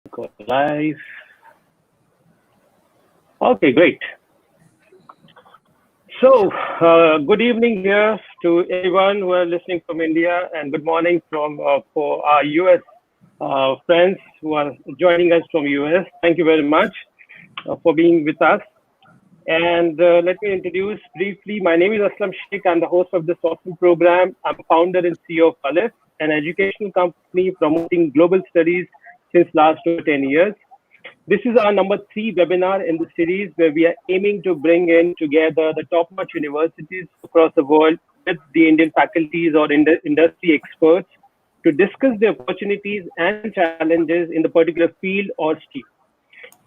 Go live. Okay, great. So, good evening here to everyone who are listening from India, and good morning for our US friends who are joining us from US. Thank you very much for being with us. And let me introduce briefly. My name is Aslam Sheikh. I'm the host of this awesome program. I'm founder and CEO of Aleph, an educational company promoting global studies since last over 10 years. This is our number 3 webinar in the series where we are aiming to bring in together the top-notch universities across the world with the Indian faculties or industry experts to discuss the opportunities and challenges in the particular field or stream.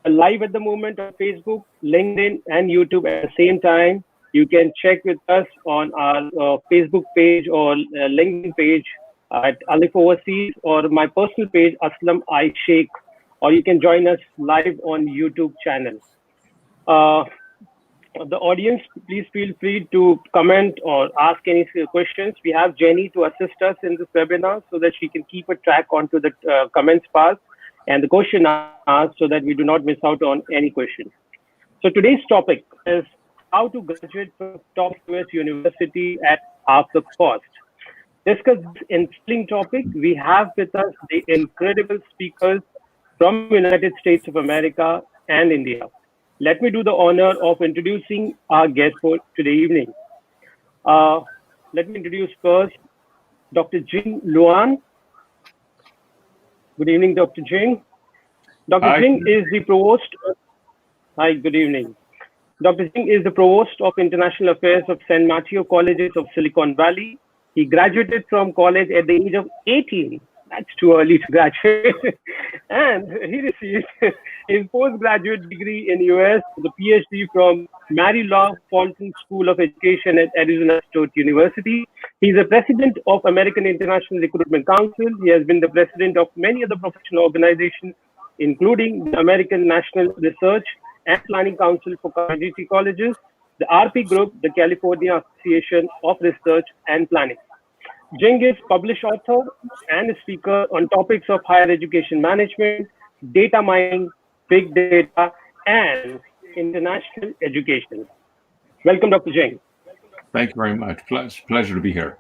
Live at the moment on Facebook, LinkedIn, and YouTube at the same time. You can check with us on our Facebook page or LinkedIn page at Alif Overseas or my personal page, Aslam I Sheikh, or you can join us live on YouTube channel. The audience, please feel free to comment or ask any questions. We have Jenny to assist us in this webinar so that she can keep a track onto the comments part and the question asked so that we do not miss out on any question. So today's topic is how to graduate from top US university at half the cost. Discuss this intriguing topic. We have with us the incredible speakers from United States of America and India. Let me do the honor of introducing our guest for today evening. Let me introduce first Dr. Jing Luan. Good evening, Dr. Jing. Dr. Jing is the provost. Hi, good evening. Dr. Jing is the provost of International Affairs of San Mateo Colleges of Silicon Valley. He graduated from college at the age of 18. That's too early to graduate. And he received his postgraduate degree in US, the PhD from Mary Law Fulton School of Education at Arizona State University. He's the president of American International Recruitment Council. He has been the president of many other professional organizations, including the American National Research and Planning Council for Community Colleges, the RP Group, the California Association of Research and Planning. Jing is published author and a speaker on topics of higher education management, data mining, big data, and international education. Welcome, Dr. Jing. Thank you very much. Pleasure to be here.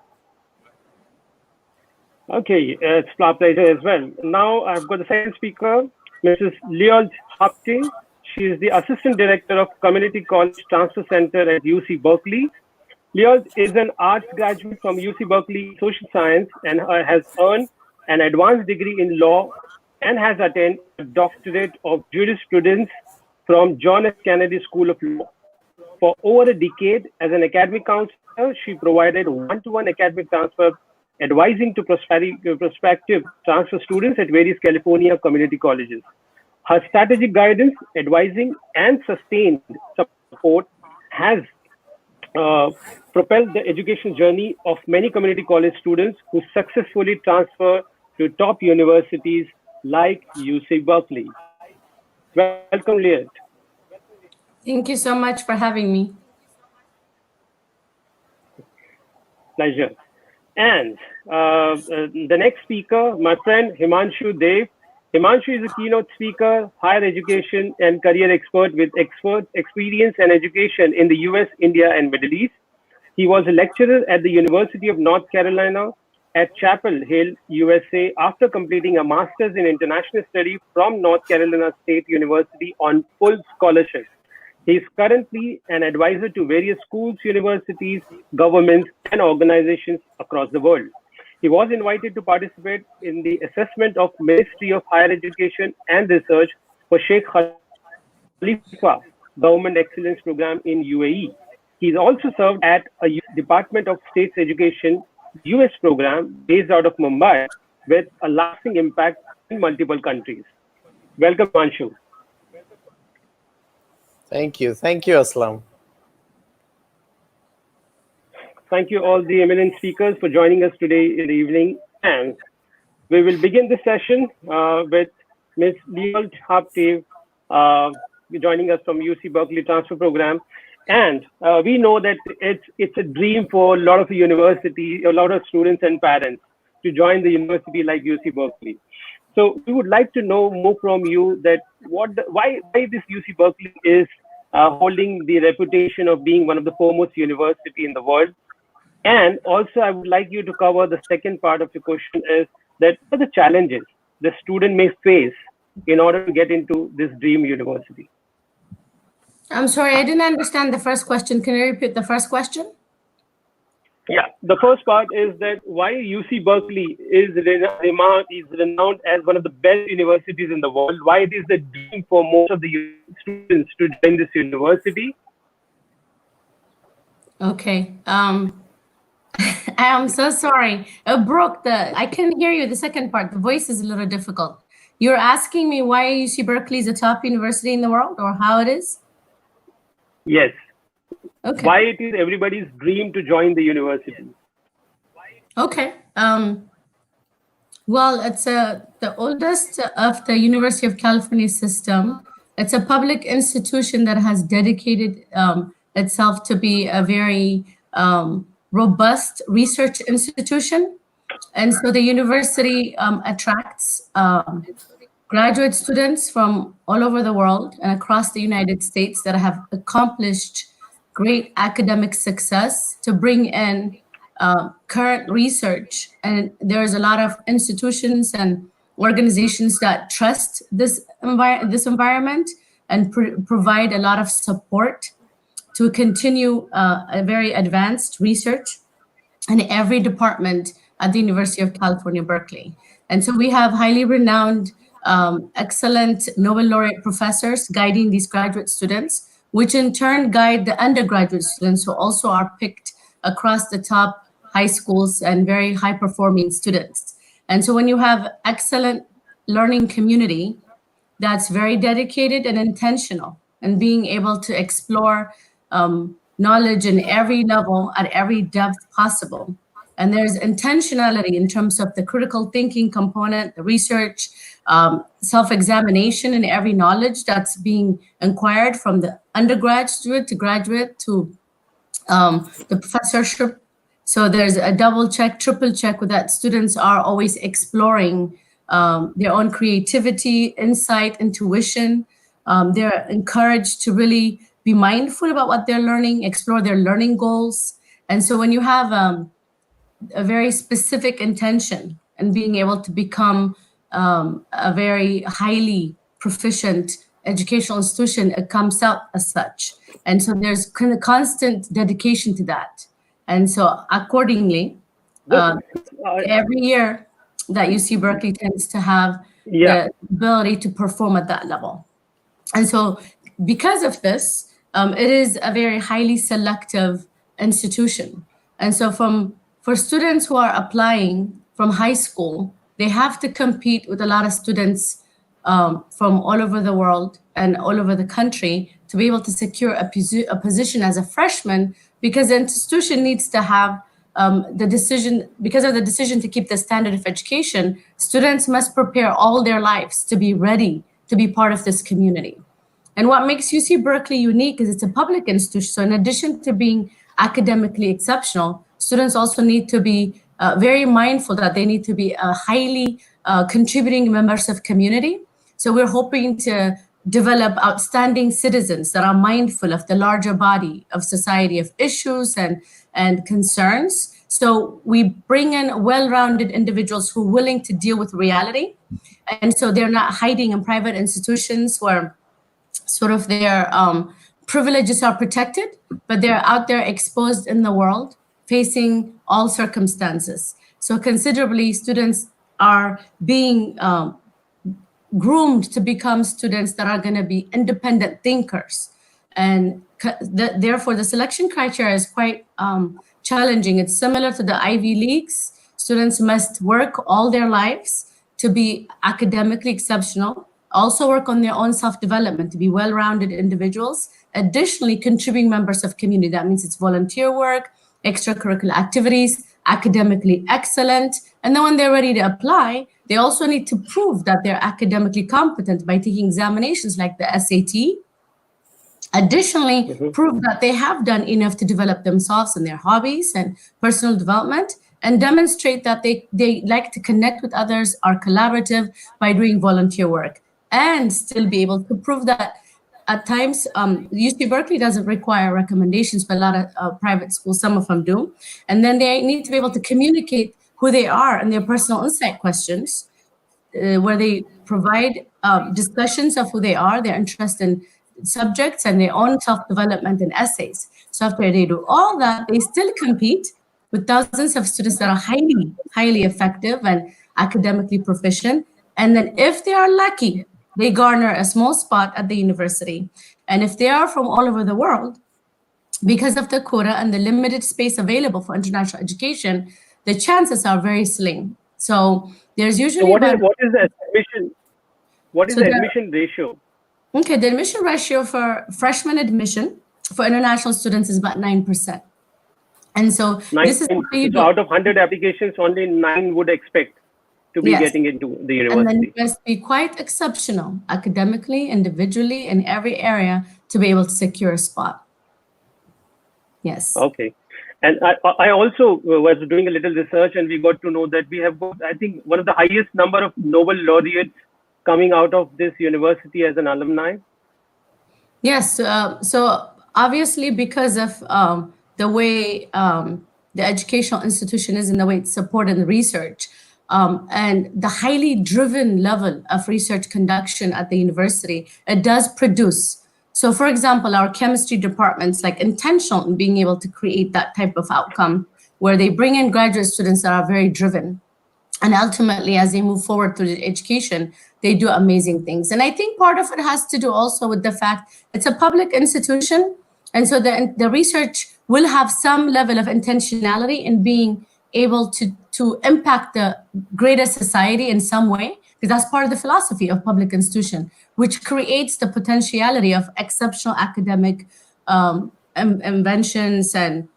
Okay, it's our pleasure as well. Now I've got the second speaker, Mrs. Leol Hapte. She is the Assistant Director of Community College Transfer Center at UC Berkeley. Leol is an arts graduate from UC Berkeley Social Science and has earned an advanced degree in law and has attained a doctorate of jurisprudence from John F. Kennedy School of Law. For over a decade, as an academic counselor, she provided one-to-one academic transfer, advising to prospective transfer students at various California community colleges. Her strategic guidance, advising, and sustained support has propelled the education journey of many community college students who successfully transfer to top universities like UC Berkeley. Welcome, Leah. Thank you so much for having me. Pleasure. And the next speaker, my friend Himanshu Dev. Himanshu is a keynote speaker, higher education and career expert with experience and education in the US, India, and Middle East. He was a lecturer at the University of North Carolina at Chapel Hill, USA, after completing a master's in international study from North Carolina State University on full scholarship. He is currently an advisor to various schools, universities, governments, and organizations across the world. He was invited to participate in the assessment of Ministry of Higher Education and Research for Sheikh Khalifa Government Excellence Program in UAE. He's also served at a Department of State's Education US program based out of Mumbai with a lasting impact in multiple countries. Welcome, Anshu. Thank you, Aslam. Thank you all the eminent speakers for joining us today in the evening. And we will begin the session with Ms. Leol Hapte joining us from UC Berkeley Transfer Program. And we know that it's a dream for a lot of university, a lot of students and parents to join the university like UC Berkeley. So we would like to know more from you that why this UC Berkeley is holding the reputation of being one of the foremost university in the world. And also, I would like you to cover the second part of your question is that what are the challenges the student may face in order to get into this dream university? I'm sorry, I didn't understand the first question. Can you repeat the first question? Yeah, the first part is that why UC Berkeley is renowned as one of the best universities in the world. Why it is the dream for most of the students to join this university. Okay. I'm so sorry. I couldn't hear you. The second part, the voice is a little difficult. You're asking me why UC Berkeley is the top university in the world, or how it is? Yes. Okay. Why it is everybody's dream to join the university. Okay. Well, it's the oldest of the University of California system. It's a public institution that has dedicated itself to be a very robust research institution. And so the university attracts graduate students from all over the world and across the United States that have accomplished great academic success to bring in current research. And there's a lot of institutions and organizations that trust this environment and provide a lot of support to continue a very advanced research in every department at the University of California, Berkeley. And so we have highly renowned, excellent Nobel laureate professors guiding these graduate students, which in turn guide the undergraduate students who also are picked across the top high schools and very high performing students. And so when you have excellent learning community that's very dedicated and intentional and being able to explore knowledge in every level at every depth possible, and there's intentionality in terms of the critical thinking component, the research, self-examination in every knowledge that's being inquired from the undergraduate to graduate to the professorship. So there's a double check, triple check with that students are always exploring their own creativity, insight, intuition. They're encouraged to really be mindful about what they're learning, explore their learning goals. And so when you have a very specific intention and being able to become a very highly proficient educational institution, it comes out as such. And so there's kind of constant dedication to that. And so accordingly, every year that UC Berkeley tends to have the ability to perform at that level. And so because of this, it is a very highly selective institution. And so for students who are applying from high school, they have to compete with a lot of students from all over the world and all over the country to be able to secure a position as a freshman, because the institution needs to have because of the decision to keep the standard of education, students must prepare all their lives to be ready to be part of this community. And what makes UC Berkeley unique is it's a public institution. So in addition to being academically exceptional, students also need to be very mindful that they need to be highly contributing members of community. So we're hoping to develop outstanding citizens that are mindful of the larger body of society of issues and concerns. So we bring in well-rounded individuals who are willing to deal with reality. And so they're not hiding in private institutions where sort of their privileges are protected, but they're out there exposed in the world, facing all circumstances. So considerably, students are being groomed to become students that are going to be independent thinkers. And therefore, the selection criteria is quite challenging. It's similar to the Ivy Leagues. Students must work all their lives to be academically exceptional, also work on their own self-development to be well-rounded individuals, additionally contributing members of community. That means it's volunteer work, extracurricular activities, academically excellent. And then when they're ready to apply, they also need to prove that they're academically competent by taking examinations like the SAT Additionally, prove that they have done enough to develop themselves in their hobbies and personal development, and demonstrate that they like to connect with others, are collaborative by doing volunteer work, and still be able to prove that at times, UC Berkeley doesn't require recommendations, but a lot of private schools, some of them do. And then they need to be able to communicate who they are and their personal insight questions, where they provide discussions of who they are, their interest in subjects, and their own self-development and essays. So after they do all that, they still compete with thousands of students that are highly, highly effective and academically proficient. And then if they are lucky, they garner a small spot at the university. And if they are from all over the world, because of the quota and the limited space available for international education, the chances are very slim. So there's usually what is the admission? What is the admission ratio? Okay, the admission ratio for freshman admission for international students is about 9%. And so this is so out of 100 applications, only 9 would expect to be getting into the university. And then you must be quite exceptional academically, individually, in every area to be able to secure a spot. Yes. Okay. And I also was doing a little research, and we got to know that we have got, I think, one of the highest number of Nobel laureates coming out of this university as an alumni. Yes. So obviously, because of the way the educational institution is and the way it's supported in research, and the highly driven level of research conduction at the university, it does produce. So for example, our chemistry department's like intentional in being able to create that type of outcome where they bring in graduate students that are very driven. And ultimately, as they move forward through the education, they do amazing things. And I think part of it has to do also with the fact it's a public institution. And so the research will have some level of intentionality in being able to impact the greater society in some way, because that's part of the philosophy of public institution, which creates the potentiality of exceptional academic inventions and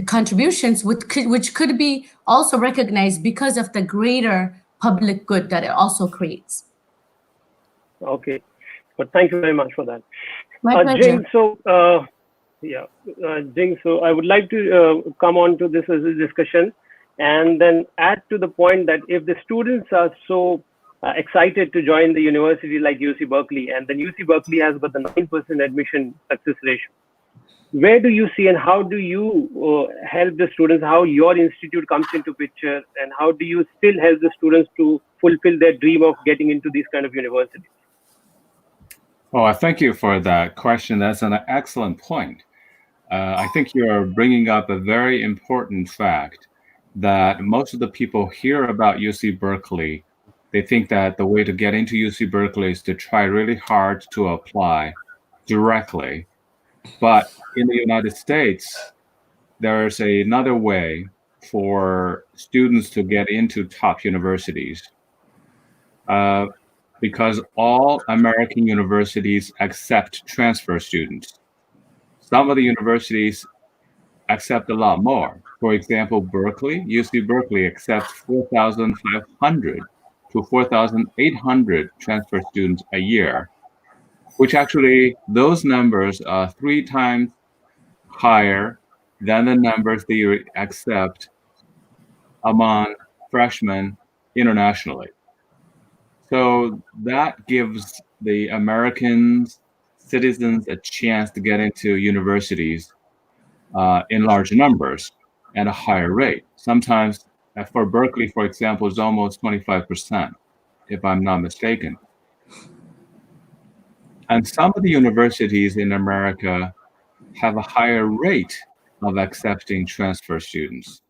contributions, which could be also recognized because of the greater public good that it also creates. Okay, but thank you very much for that. My pleasure. Jing, so Jing, so I would like to come on to this as a discussion, and then add to the point that if the students are so excited to join the university like UC Berkeley, and then UC Berkeley has got the 9% admission success ratio, where do you see and how do you help the students, how your institute comes into picture, and how do you still help the students to fulfill their dream of getting into these kind of universities? Well, thank you for that question. That's an excellent point. I think you're bringing up a very important fact that most of the people hear about UC Berkeley. They think that the way to get into UC Berkeley is to try really hard to apply directly. But in the United States, there's another way for students to get into top universities. Because all American universities accept transfer students. Some of the universities accept a lot more. For example, Berkeley, UC Berkeley accepts 4,500 to 4,800 transfer students a year, which actually, those numbers are 3 times higher than the numbers they accept among freshmen internationally. So that gives the American citizens a chance to get into universities in large numbers at a higher rate. Sometimes for Berkeley, for example, it's almost 25%, if I'm not mistaken. And some of the universities in America have a higher rate of accepting transfer students.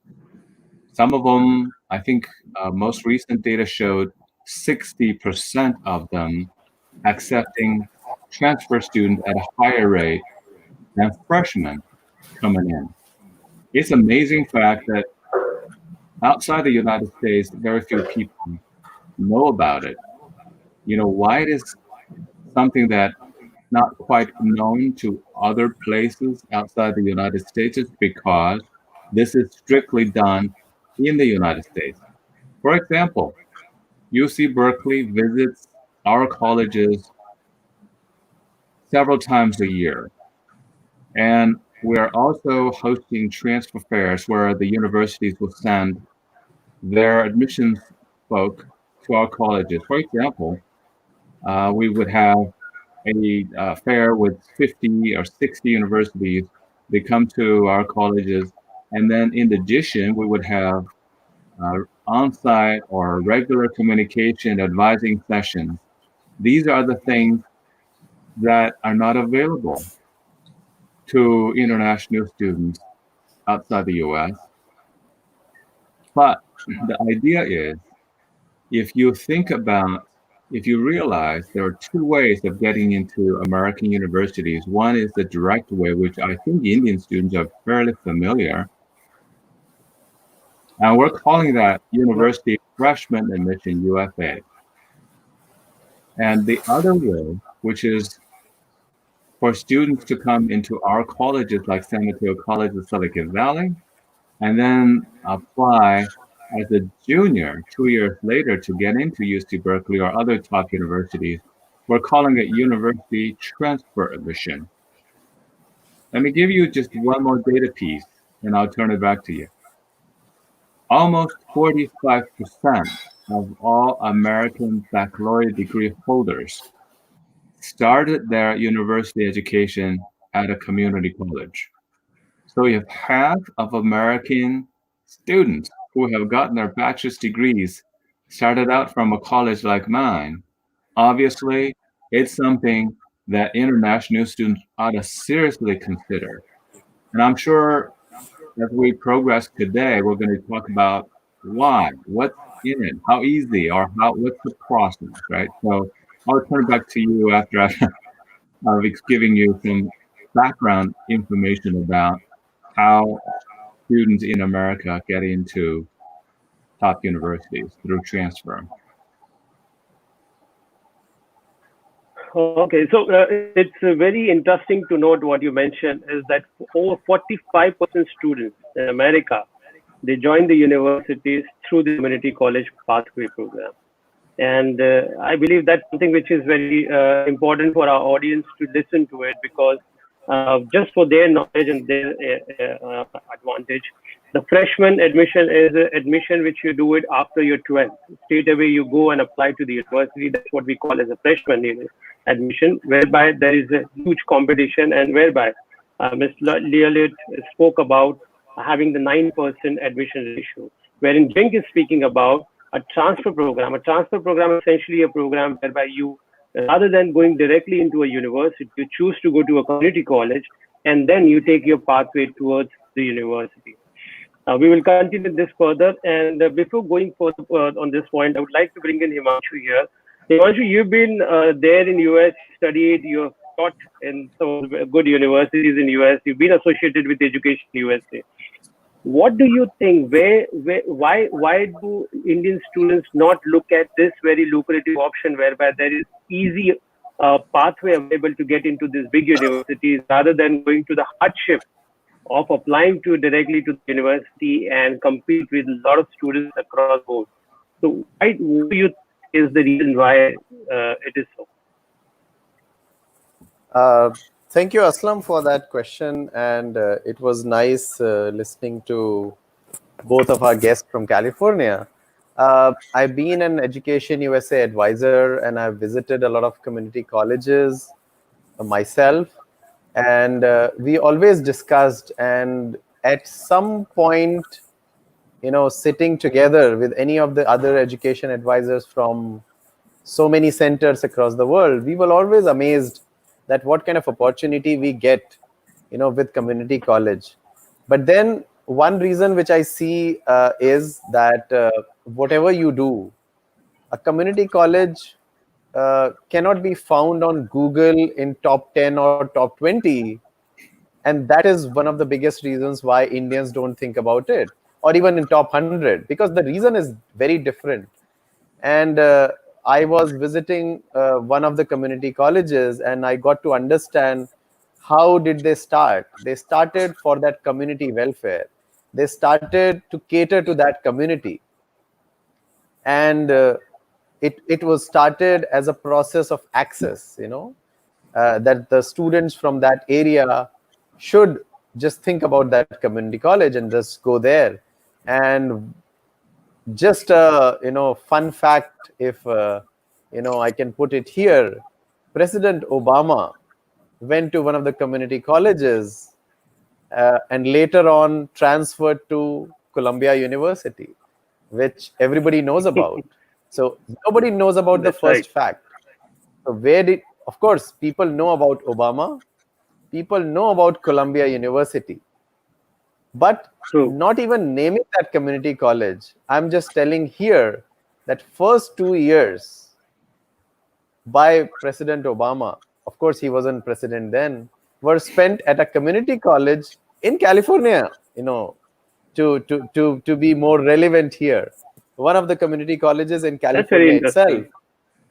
Some of them, I think most recent data showed 60% of them accepting transfer students at a higher rate than freshmen coming in. It's an amazing fact that outside the United States, very few people know about it. You know, why it is something that not quite known to other places outside the United States is because this is strictly done in the United States. For example, UC Berkeley visits our colleges several times a year. And we're also hosting transfer fairs where the universities will send their admissions folk to our colleges. For example, we would have a fair with 50 or 60 universities. They come to our colleges, and then in addition, we would have on-site or regular communication advising sessions. These are the things that are not available to international students outside the US. But the idea is if you think about, if you realize there are two ways of getting into American universities. One is the direct way, which I think Indian students are fairly familiar. And we're calling that University Freshman Admission, UFA. And the other way, which is for students to come into our colleges like San Mateo College of Silicon Valley, and then apply as a junior 2 years later to get into UC Berkeley or other top universities. We're calling it university transfer admission. Let me give you just one more data piece, and I'll turn it back to you. Almost 45% of all American baccalaureate degree holders started their university education at a community college. So we have half of American students who have gotten their bachelor's degrees started out from a college like mine. Obviously, it's something that international students ought to seriously consider. And I'm sure as we progress today, we're going to talk about why, what's in it, how easy, or what's the process, right? So I'll turn it back to you after I've given you some background information about how students in America get into top universities through transfer. Okay, so it's very interesting to note what you mentioned is that over 45% students in America, they join the universities through the community college pathway program. And I believe that's something which is very important for our audience to listen to it because just for their knowledge and their advantage, the freshman admission is an admission which you do it after your 12th. Straight away you go and apply to the university. That's what we call as a freshman admission, whereby there is a huge competition and whereby Mr. Leolit spoke about having the 9% admission ratio, wherein Jink is speaking about a transfer program. A transfer program is essentially a program whereby you, rather than going directly into a university, you choose to go to a community college and then you take your pathway towards the university. We will continue this further. And before going further on this point, I would like to bring in Himanshu here. Himanshu, you've been there in US, studied, you've taught in some good universities in US, you've been associated with education in USA. What do you think? Why do Indian students not look at this very lucrative option whereby there is easy pathway available to get into these big universities rather than going to the hardship of applying to directly to the university and compete with a lot of students across the board? So, what do you think is the reason why it is so? Thank you, Aslam, for that question. And it was nice listening to both of our guests from California. I've been an Education USA advisor and I've visited a lot of community colleges myself. And we always discussed, and at some point, sitting together with any of the other education advisors from so many centers across the world, we were always amazed that what kind of opportunity we get, with community college. But then one reason which I see is that whatever you do, a community college cannot be found on Google in top 10 or top 20. And that is one of the biggest reasons why Indians don't think about it, or even in top 100, because the reason is very different. And I was visiting one of the community colleges and I got to understand how did they start. They started for that community welfare. They started to cater to that community. And it was started as a process of access, that the students from that area should just think about that community college and just go there. And just fun fact, if I can put it here, President Obama went to one of the community colleges and later on transferred to Columbia University, which everybody knows about. So nobody knows about the That's first right. fact. So of course, people know about Obama, people know about Columbia University, but True. not even naming that community college. I'm just telling here that first 2 years by President Obama, of course he wasn't president then, were spent at a community college in California, to be more relevant here. One of the community colleges in That's very California itself. interesting.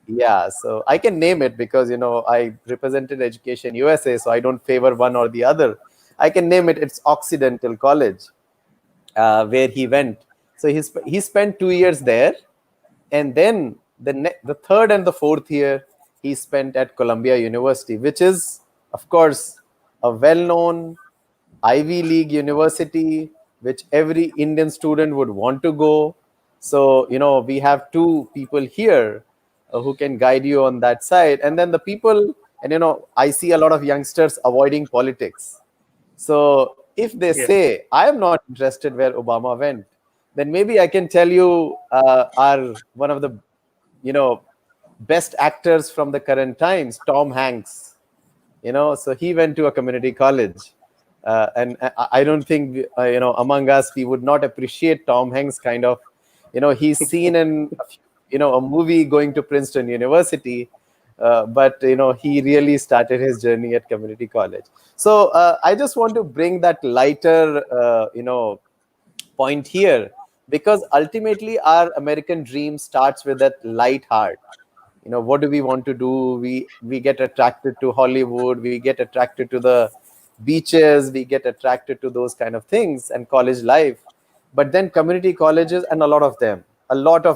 Yeah, so I can name it because I represented Education USA, so I don't favor one or the other. I can name it. It's Occidental College, where he went. So he spent 2 years there, and then the third and the fourth year he spent at Columbia University, which is, of course, a well-known Ivy League university, which every Indian student would want to go. So, we have two people here who can guide you on that side. And then the people, and, I see a lot of youngsters avoiding politics. So if they Yes. say, I am not interested where Obama went, then maybe I can tell you are one of the, best actors from the current times, Tom Hanks. So he went to a community college. And I don't think, among us, we would not appreciate Tom Hanks kind of, he's seen in, a movie going to Princeton University, but, he really started his journey at community college. So I just want to bring that lighter, point here, because ultimately our American dream starts with that light heart. What do we want to do? We get attracted to Hollywood, we get attracted to the beaches, we get attracted to those kind of things and college life. But then community colleges, and a lot of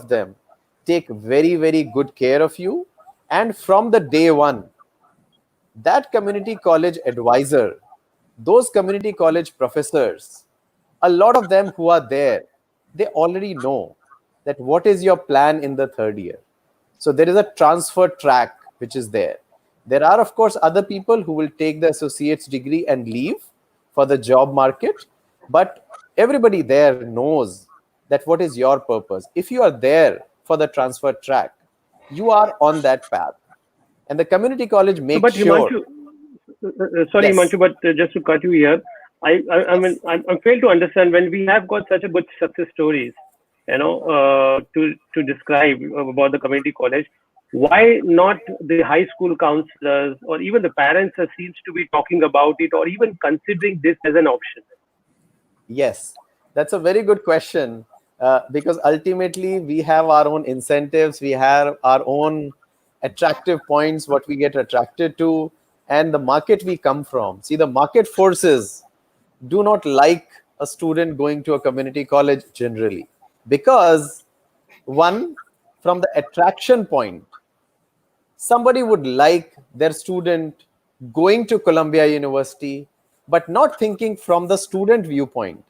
them take very, very good care of you. And from the day one, that community college advisor, those community college professors, a lot of them who are there, they already know that what is your plan in the third year. So there is a transfer track which is there. There are, of course, other people who will take the associate's degree and leave for the job market, but everybody there knows that what is your purpose. If you are there for the transfer track, you are on that path. And the community college So, makes but sure. Himanshu, sorry, Yes. Himanshu, but just to cut you here, I mean, Yes. I'm failed to understand when we have got such a good success stories, to describe about the community college. Why not the high school counselors or even the parents seems to be talking about it or even considering this as an option? Yes, that's a very good question, because ultimately we have our own incentives, we have our own attractive points, what we get attracted to, and the market we come from. See, the market forces do not like a student going to a community college generally, because one, from the attraction point, somebody would like their student going to Columbia University, but not thinking from the student viewpoint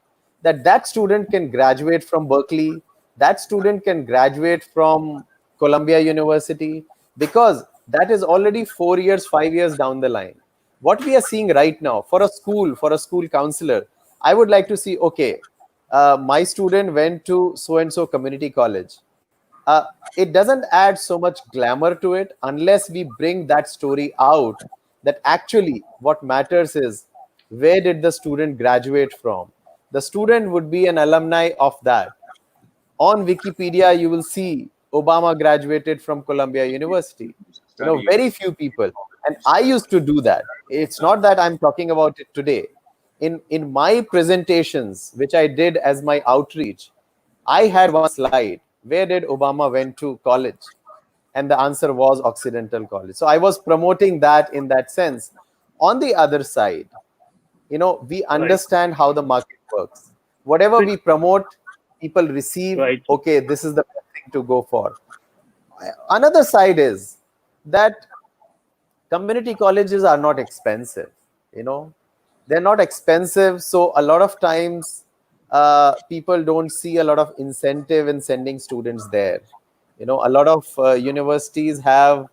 that that student can graduate from Berkeley, that student can graduate from Columbia University, because that is already 4 years, 5 years down the line. What we are seeing right now for a school counselor, I would like to see, okay, my student went to so and so community college. uh, it doesn't add so much glamour to it unless we bring that story out, that actually what matters is where did the student graduate from. The student would be an alumni of that. On Wikipedia you will see Obama graduated from Columbia University. Very few people. And I used to do that. It's not that I'm talking about it today. In my presentations which I did as my outreach, I had one slide, where did Obama went to college? And the answer was Occidental College. So I was promoting that in that sense. On the other side, we Right. understand how the market works. Whatever So, we promote, people receive, right. okay, this is the best thing to go for. Another side is that community colleges are not expensive, they're not expensive. So a lot of times people don't see a lot of incentive in sending students there. A lot of universities have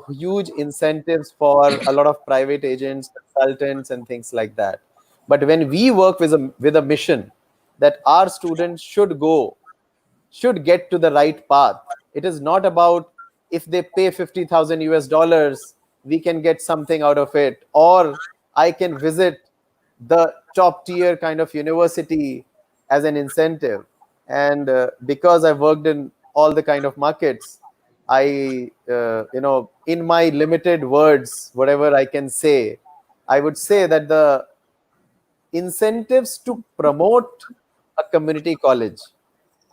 huge incentives for a lot of private agents, consultants, and things like that. But when we work with a mission that our students should get to the right path. It is not about if they pay 50,000 US dollars, we can get something out of it, or I can visit the top tier kind of university as an incentive. And because I've worked in all the kind of markets, in my limited words, whatever I can say, I would say that the incentives to promote a community college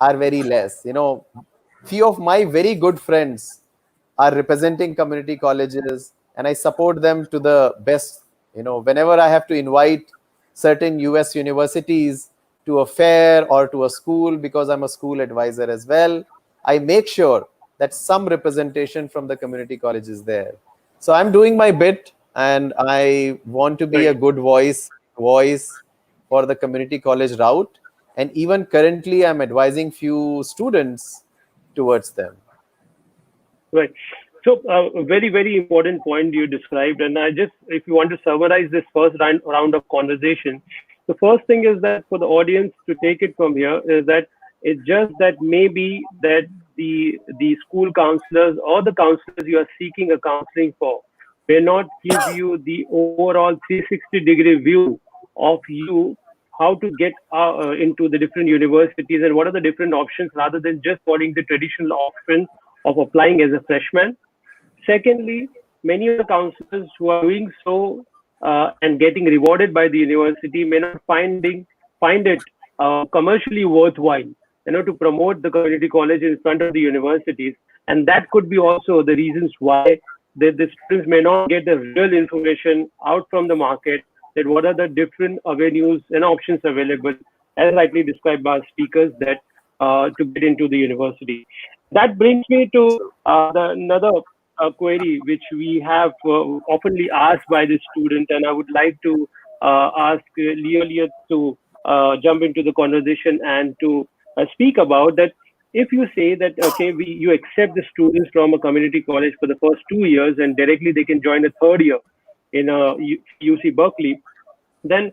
are very less. Few of my very good friends are representing community colleges, and I support them to the best. Whenever I have to invite certain US universities to a fair or to a school, because I'm a school advisor as well, I make sure that some representation from the community college is there. So I'm doing my bit, and I want to be a good voice for the community college route. And even currently, I'm advising few students towards them. Right. So, a very, very important point you described. And if you want to summarize this first round of conversation, the first thing is that for the audience to take it from here is that it's just that maybe that the school counselors or the counselors you are seeking a counseling for may not give you the overall 360-degree view of you, how to get into the different universities and what are the different options rather than just following the traditional option of applying as a freshman. Secondly, many of the counselors who are doing so and getting rewarded by the university may not find it commercially worthwhile, to promote the community college in front of the universities, and that could be also the reasons why the students may not get the real information out from the market, that what are the different avenues and options available, as rightly described by speakers, that to get into the university. That brings me to another query which we have oftenly asked by the student, and I would like to ask Leo to jump into the conversation and to speak about that. If you say that you accept the students from a community college for the first 2 years and directly they can join a third year in UC Berkeley, then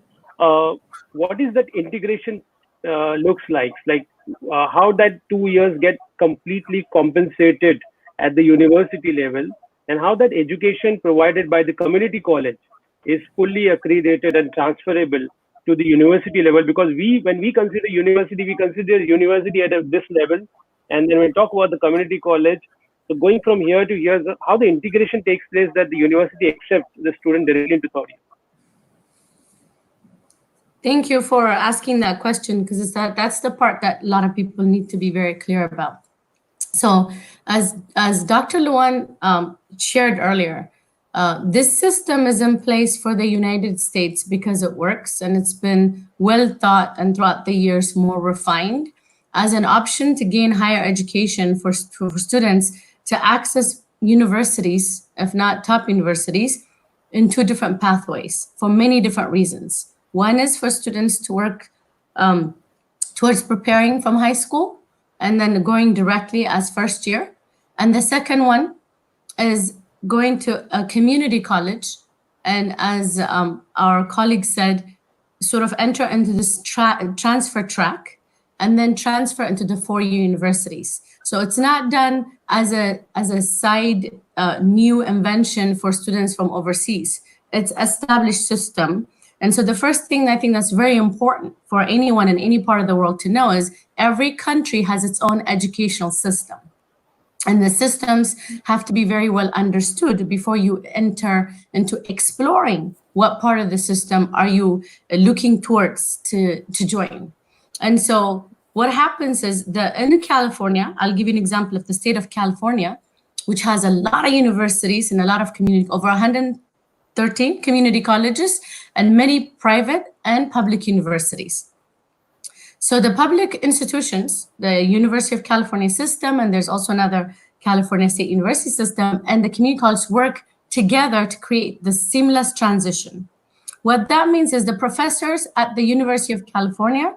what is that integration looks like? Like how that 2 years get completely compensated at the university level, and how that education provided by the community college is fully accredited and transferable to the university level. Because when we consider university, we consider university at this level, and then when we talk about the community college, so going from here to here, how the integration takes place, that the university accepts the student directly into third year. Thank you for asking that question, because that's the part that a lot of people need to be very clear about. So as Dr. Luan shared earlier, this system is in place for the United States because it works, and it's been well thought and throughout the years more refined as an option to gain higher education for students to access universities, if not top universities, in two different pathways for many different reasons. One is for students to work towards preparing from high school and then going directly as first year. And the second one is going to a community college, and as our colleague said, sort of enter into this transfer track and then transfer into the four-year universities. So it's not done as a side new invention for students from overseas. It's established system. And so the first thing I think that's very important for anyone in any part of the world to know is every country has its own educational system. And the systems have to be very well understood before you enter into exploring what part of the system are you looking towards to join. And so what happens is that in California, I'll give you an example of the state of California, which has a lot of universities and a lot of community, over 113 community colleges and many private and public universities. So the public institutions, the University of California system, and there's also another California State University system and the community college work together to create the seamless transition. What that means is the professors at the University of California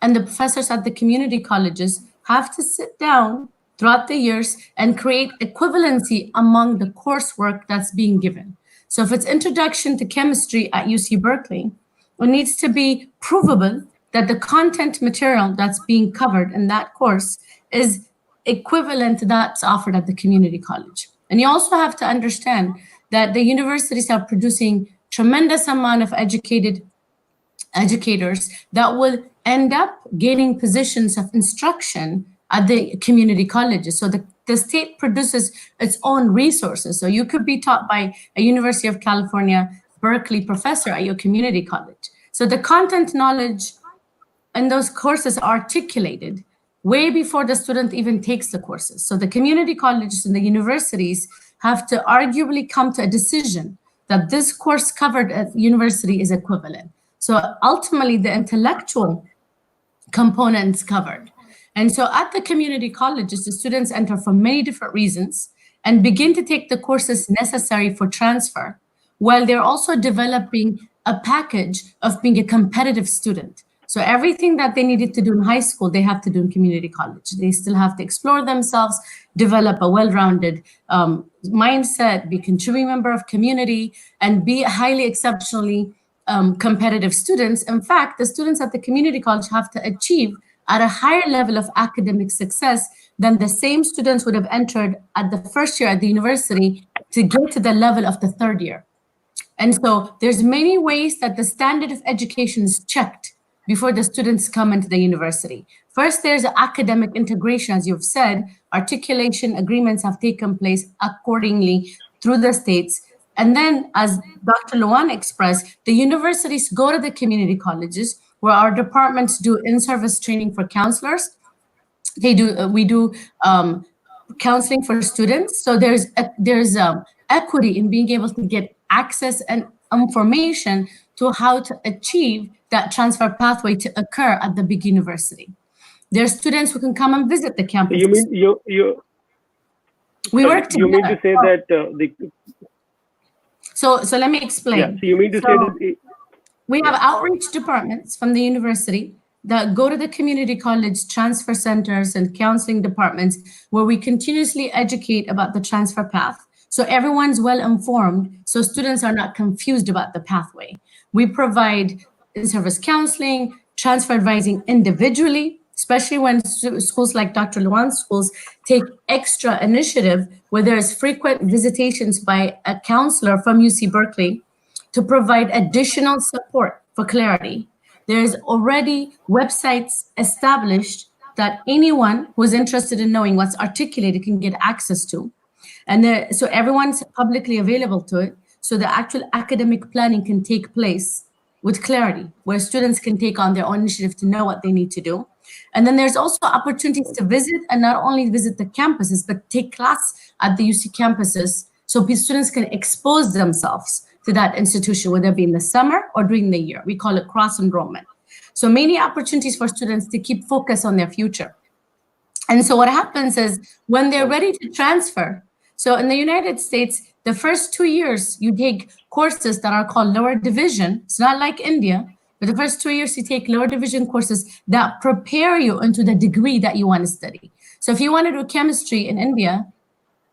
and the professors at the community colleges have to sit down throughout the years and create equivalency among the coursework that's being given. So if it's introduction to chemistry at UC Berkeley, it needs to be provable that the content material that's being covered in that course is equivalent to that's offered at the community college. And you also have to understand that the universities are producing tremendous amount of educators that will end up gaining positions of instruction at the community colleges. So the state produces its own resources. So you could be taught by a University of California, Berkeley professor at your community college. So the content knowledge in those courses are articulated way before the student even takes the courses. So the community colleges and the universities have to arguably come to a decision that this course covered at university is equivalent. So ultimately, the intellectual components covered. And so at the community colleges, the students enter for many different reasons and begin to take the courses necessary for transfer, while they're also developing a package of being a competitive student. So everything that they needed to do in high school, they have to do in community college. They still have to explore themselves, develop a well-rounded mindset, be a contributing member of community, and be highly exceptionally competitive students. In fact, the students at the community college have to achieve at a higher level of academic success than the same students would have entered at the first year at the university to get to the level of the third year. And so there's many ways that the standard of education is checked before the students come into the university. First, there's academic integration, as you've said. Articulation agreements have taken place accordingly through the states. And then, as Dr. Luan expressed, the universities go to the community colleges where our departments do in-service training for counselors. We do counseling for students. So there's equity in being able to get access and information to how to achieve that transfer pathway to occur at the big university. There are students who can come and visit the campus. You mean we work together. You mean to say that So let me explain. Yeah, so you mean to say that we have outreach departments from the university that go to the community college transfer centers and counseling departments where we continuously educate about the transfer path. So everyone's well informed, so students are not confused about the pathway. We provide in-service counseling, transfer advising individually, especially when schools like Dr. Luan's schools take extra initiative where there's frequent visitations by a counselor from UC Berkeley to provide additional support for clarity. There's already websites established that anyone who's interested in knowing what's articulated can get access to. And so everyone's publicly available to it. So the actual academic planning can take place with clarity, where students can take on their own initiative to know what they need to do. And then there's also opportunities to visit and not only visit the campuses, but take class at the UC campuses so students can expose themselves to that institution, whether it be in the summer or during the year. We call it cross-enrollment. So many opportunities for students to keep focus on their future. And so what happens is when they're ready to transfer, so in the United States, the first 2 years, you take courses that are called lower division. It's not like India, but the first 2 years, you take lower division courses that prepare you into the degree that you want to study. So if you want to do chemistry in India,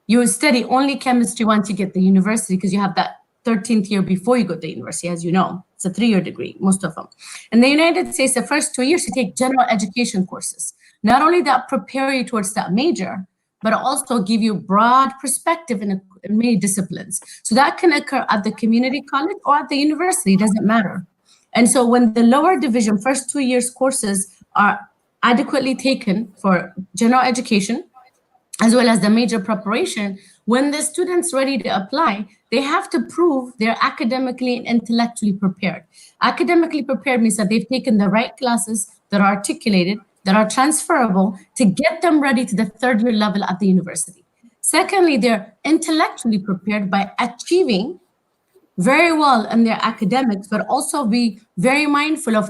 you will study only chemistry once you get the university because you have that 13th year before you go to the university, as you know. It's a 3-year degree, most of them. In the United States, the first 2 years, you take general education courses. Not only that prepare you towards that major, but also give you broad perspective in many disciplines. So that can occur at the community college or at the university, doesn't matter. And so when the lower division first 2 years courses are adequately taken for general education, as well as the major preparation, when the student's ready to apply, they have to prove they're academically and intellectually prepared. Academically prepared means that they've taken the right classes that are articulated, that are transferable to get them ready to the third year level at the university. Secondly, they're intellectually prepared by achieving very well in their academics, but also be very mindful of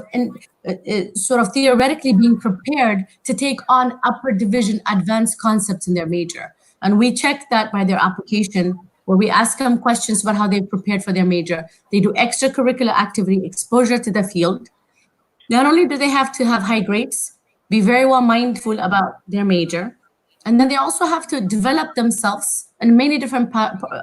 sort of theoretically being prepared to take on upper division advanced concepts in their major. And we check that by their application, where we ask them questions about how they've prepared for their major. They do extracurricular activity, exposure to the field. Not only do they have to have high grades, be very well mindful about their major, and then they also have to develop themselves in many different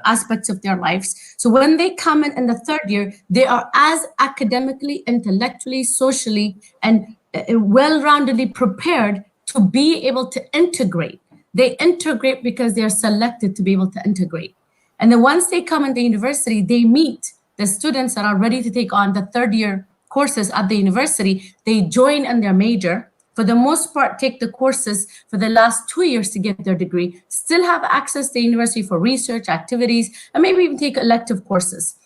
aspects of their lives. So when they come in the third year, they are as academically, intellectually, socially, and well-roundedly prepared to be able to integrate. They integrate because they are selected to be able to integrate. And then once they come in the university, they meet the students that are ready to take on the third year courses at the university. They join in their major. For the most part, take the courses for the last 2 years to get their degree, still have access to the university for research, activities, and maybe even take elective courses.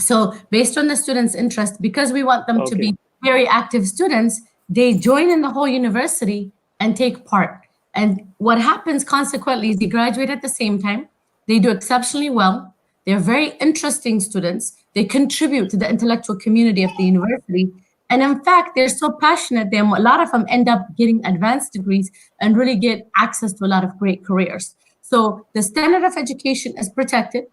So based on the students' interest, because we want them to be very active students, they join in the whole university and take part. And what happens consequently is they graduate at the same time. They do exceptionally well. They're very interesting students. They contribute to the intellectual community of the university. And in fact, they're so passionate, a lot of them end up getting advanced degrees and really get access to a lot of great careers. So the standard of education is protected.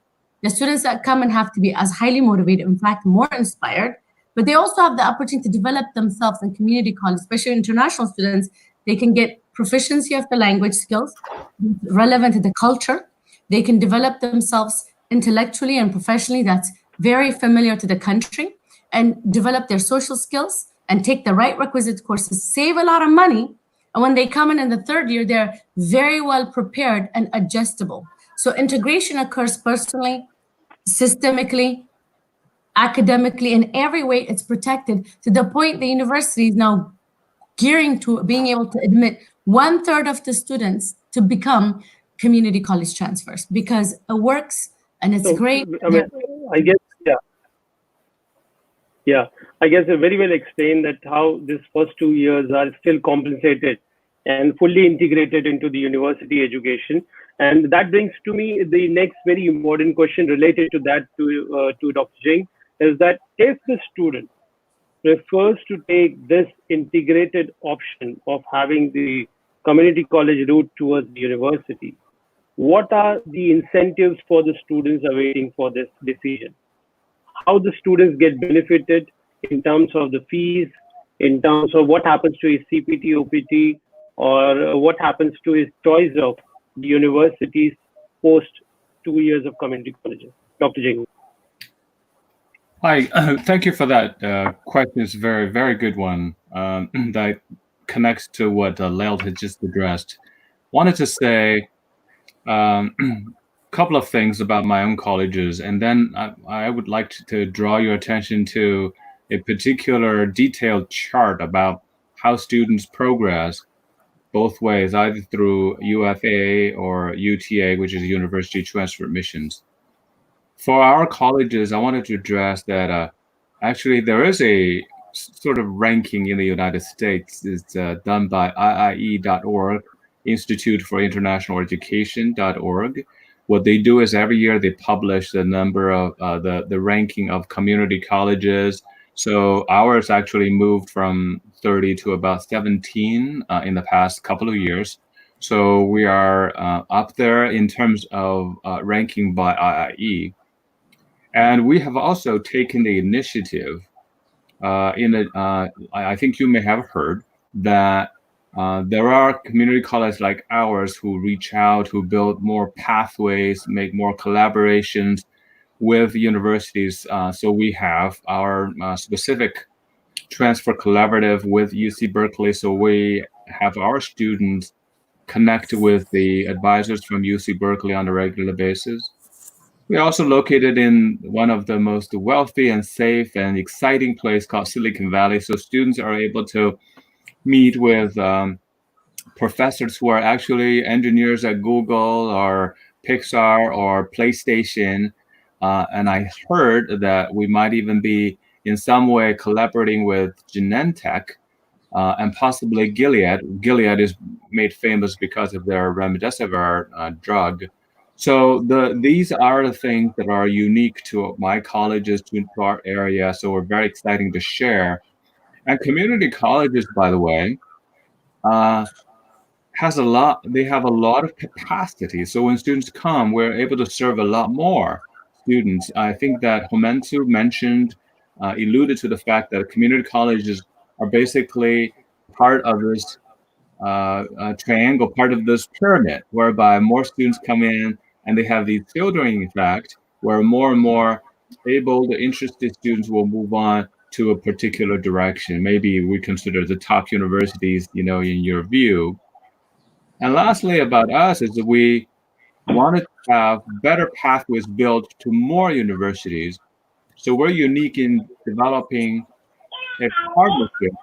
The students that come and have to be as highly motivated, in fact, more inspired, but they also have the opportunity to develop themselves in community college, especially international students. They can get proficiency of the language skills, relevant to the culture. They can develop themselves intellectually and professionally that's very familiar to the country, and develop their social skills and take the right requisite courses, save a lot of money. And when they come in the third year, they're very well prepared and adjustable. So integration occurs personally, systemically, academically, in every way it's protected, to the point the university is now gearing to being able to admit 1/3 of the students to become community college transfers, because it works and it's great. I mean, I guess, yeah, I guess you very well explained that how these first 2 years are still compensated and fully integrated into the university education. And that brings to me the next very important question related to that, to Dr. Jing, is that if the student prefers to take this integrated option of having the community college route towards the university, what are the incentives for the students awaiting for this decision? How the students get benefited in terms of the fees, in terms of what happens to his CPT, OPT, or what happens to his choice of the universities post 2 years of community colleges? Dr. Jing. Hi, thank you for that question. It's a very, very good one that connects to what Lael had just addressed. Wanted to say couple of things about my own colleges, and then I would like to draw your attention to a particular detailed chart about how students progress both ways, either through UFA or UTA, which is University Transfer Admissions. For our colleges, I wanted to address that actually there is a sort of ranking in the United States. It's done by IIE.org, Institute for International Education.org. What they do is every year they publish the number of the ranking of community colleges. So ours actually moved from 30 to about 17 in the past couple of years. So we are up there in terms of ranking by IIE. And we have also taken the initiative I think you may have heard that there are community colleges like ours who reach out, who build more pathways, make more collaborations with universities. So we have our specific transfer collaborative with UC Berkeley. So we have our students connect with the advisors from UC Berkeley on a regular basis. We're also located in one of the most wealthy and safe and exciting place called Silicon Valley. So students are able to meet with professors who are actually engineers at Google or Pixar or PlayStation. And I heard that we might even be in some way collaborating with Genentech and possibly Gilead. Gilead is made famous because of their remdesivir drug. So these are the things that are unique to my colleges, to our area. So we're very exciting to share. And community colleges, by the way, has a lot. They have a lot of capacity. So when students come, we're able to serve a lot more students. I think that Homensu mentioned, alluded to the fact that community colleges are basically part of this triangle, part of this pyramid, whereby more students come in and they have these filtering effect, where more and more able, the interested students will move on to a particular direction. Maybe we consider the top universities, in your view. And lastly, about us is that we wanted to have better pathways built to more universities. So we're unique in developing a partnership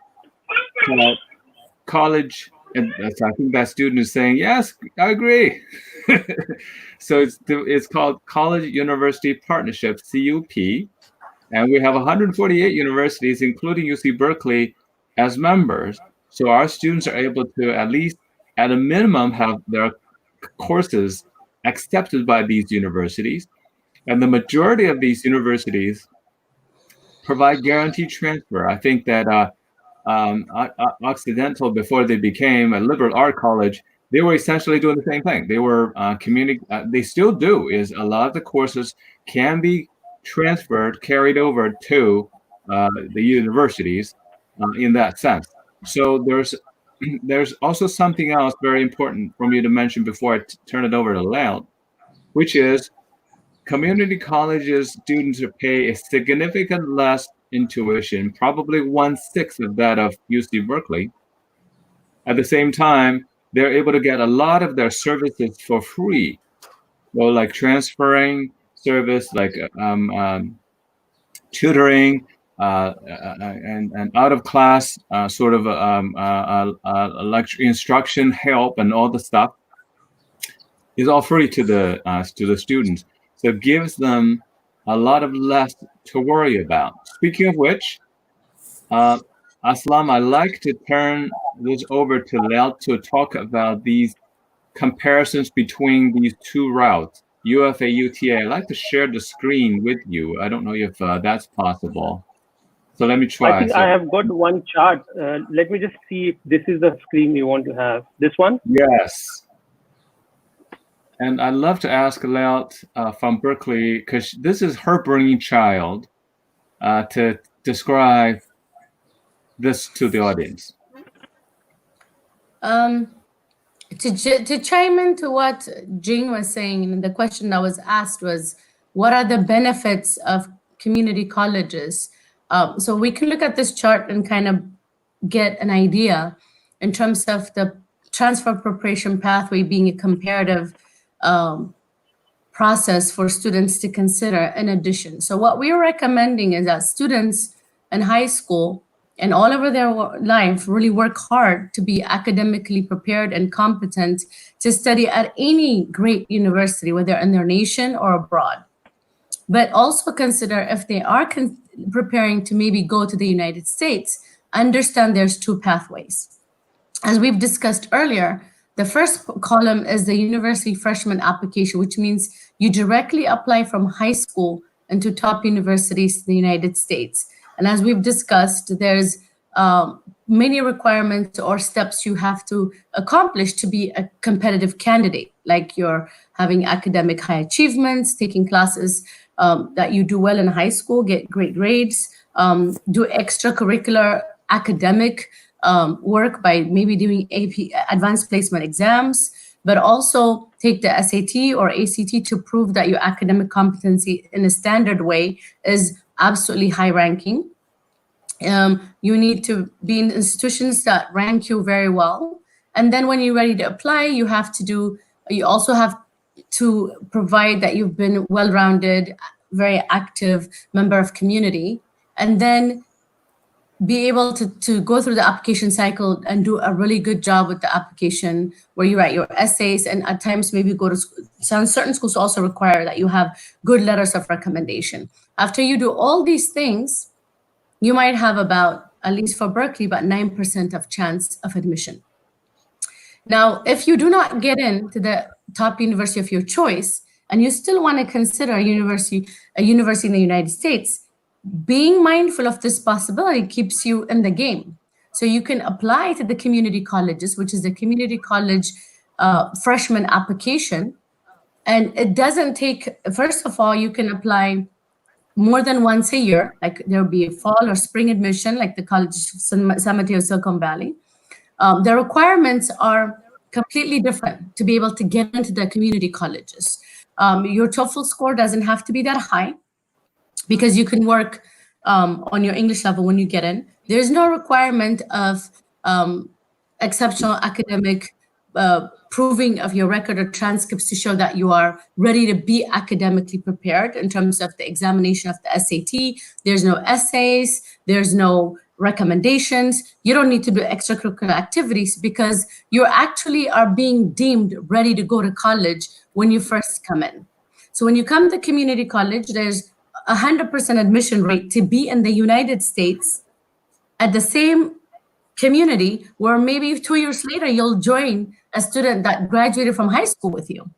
called college, and I think that student is saying, yes, I agree. So it's called College University Partnership, CUP, and we have 148 universities, including UC Berkeley, as members. So our students are able to, at least at a minimum, have their courses accepted by these universities. And the majority of these universities provide guaranteed transfer. I think that Occidental, before they became a liberal art college, they were essentially doing the same thing. They were they still do, is a lot of the courses can be transferred, carried over to the universities in that sense. So there's also something else very important for me to mention before I turn it over to Lael, which is community colleges students pay a significant less in tuition, probably 1/6 of that of UC Berkeley. At the same time, they're able to get a lot of their services for free. Well, like transferring service, like tutoring, and out of class sort of lecture instruction help and all the stuff is all free to the students. So it gives them a lot of less to worry about. Speaking of which, Aslam, I'd like to turn this over to Lael to talk about these comparisons between these two routes, UFA, UTA. I'd like to share the screen with you. I don't know if that's possible. So let me try. I think I have got one chart. Let me just see if this is the screen you want to have. This one? Yes. And I'd love to ask Lael from Berkeley, because this is her brainchild, to describe this to the audience. To chime into what Jing was saying, and the question that was asked was, what are the benefits of community colleges? So we can look at this chart and kind of get an idea in terms of the transfer preparation pathway being a comparative process for students to consider in addition. So what we're recommending is that students in high school and all over their life really work hard to be academically prepared and competent to study at any great university, whether in their nation or abroad. But also consider, if they are preparing to maybe go to the United States, understand there's two pathways. As we've discussed earlier, the first column is the university freshman application, which means you directly apply from high school into top universities in the United States. And as we've discussed, there's many requirements or steps you have to accomplish to be a competitive candidate, like you're having academic high achievements, taking classes that you do well in high school, get great grades, do extracurricular academic work by maybe doing AP advanced placement exams, but also take the SAT or ACT to prove that your academic competency in a standard way is absolutely high ranking. You need to be in institutions that rank you very well. And then when you're ready to apply, you also have to provide that you've been well-rounded, very active member of community, and then be able to go through the application cycle and do a really good job with the application, where you write your essays, and at times maybe go to school. Certain schools also require that you have good letters of recommendation. After you do all these things, you might have about, at least for Berkeley, about 9% of chance of admission. Now, if you do not get into the top university of your choice, and you still want to consider a university in the United States, being mindful of this possibility keeps you in the game. So you can apply to the community colleges, which is the community college freshman application. And it doesn't take, first of all, you can apply more than once a year, like there'll be a fall or spring admission, like the College of San Mateo Silicon Valley. The requirements are completely different to be able to get into the community colleges. Your TOEFL score doesn't have to be that high because you can work on your English level when you get in. There's no requirement of exceptional academic proving of your record or transcripts to show that you are ready to be academically prepared in terms of the examination of the SAT. There's no essays, there's no recommendations. You don't need to do extracurricular activities because you actually are being deemed ready to go to college when you first come in. So when you come to community college, there's 100% admission rate to be in the United States at the same community where maybe 2 years later you'll join a student that graduated from high school with you.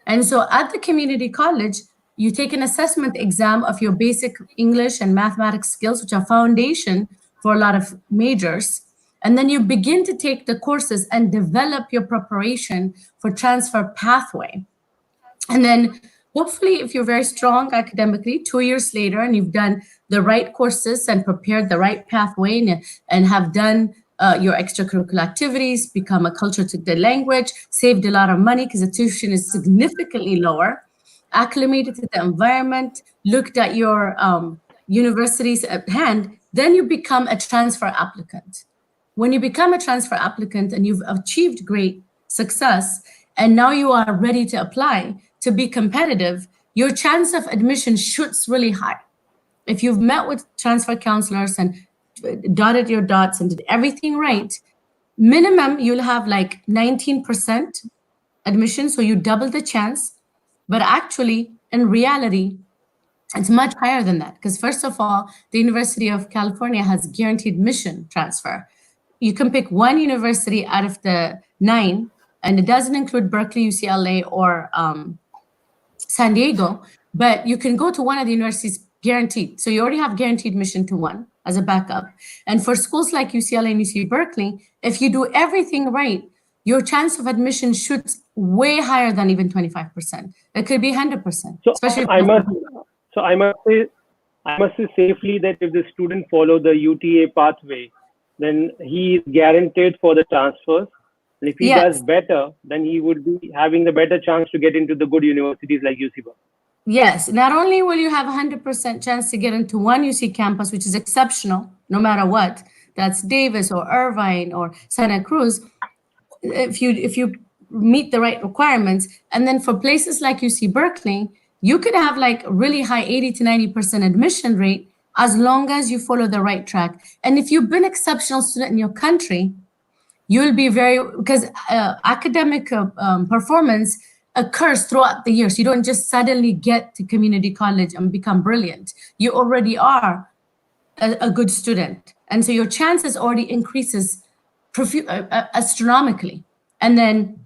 And so at the community college, you take an assessment exam of your basic English and mathematics skills, which are foundation for a lot of majors. And then you begin to take the courses and develop your preparation for transfer pathway. And then hopefully, if you're very strong academically, 2 years later, and you've done the right courses and prepared the right pathway and have done your extracurricular activities, become acculturated to the language, saved a lot of money because the tuition is significantly lower, acclimated to the environment, looked at your universities at hand, then you become a transfer applicant. When you become a transfer applicant and you've achieved great success, and now you are ready to apply to be competitive, your chance of admission shoots really high. If you've met with transfer counselors and dotted your dots and did everything right, minimum you'll have like 19% admission, so you double the chance. But actually, in reality, it's much higher than that because first of all, the University of California has guaranteed admission transfer. You can pick one university out of the 9, and it doesn't include Berkeley, UCLA, or San Diego, but you can go to one of the universities guaranteed. So you already have guaranteed admission to one as a backup. And for schools like UCLA and UC Berkeley, if you do everything right, your chance of admission shoots way higher than even 25%. It could be 100%. So especially I must say safely that if the student follow the UTA pathway, then he is guaranteed for the transfers. And if he does better, then he would be having the better chance to get into the good universities like UC Berkeley. Yes, not only will you have 100% chance to get into one UC campus, which is exceptional, no matter what, that's Davis or Irvine or Santa Cruz, if you meet the right requirements. And then for places like UC Berkeley, you could have like really high 80 to 90% admission rate as long as you follow the right track. And if you've been exceptional student in your country, you'll be because academic performance occurs throughout the years. You don't just suddenly get to community college and become brilliant. You already are a good student. And so your chances already increases astronomically. And then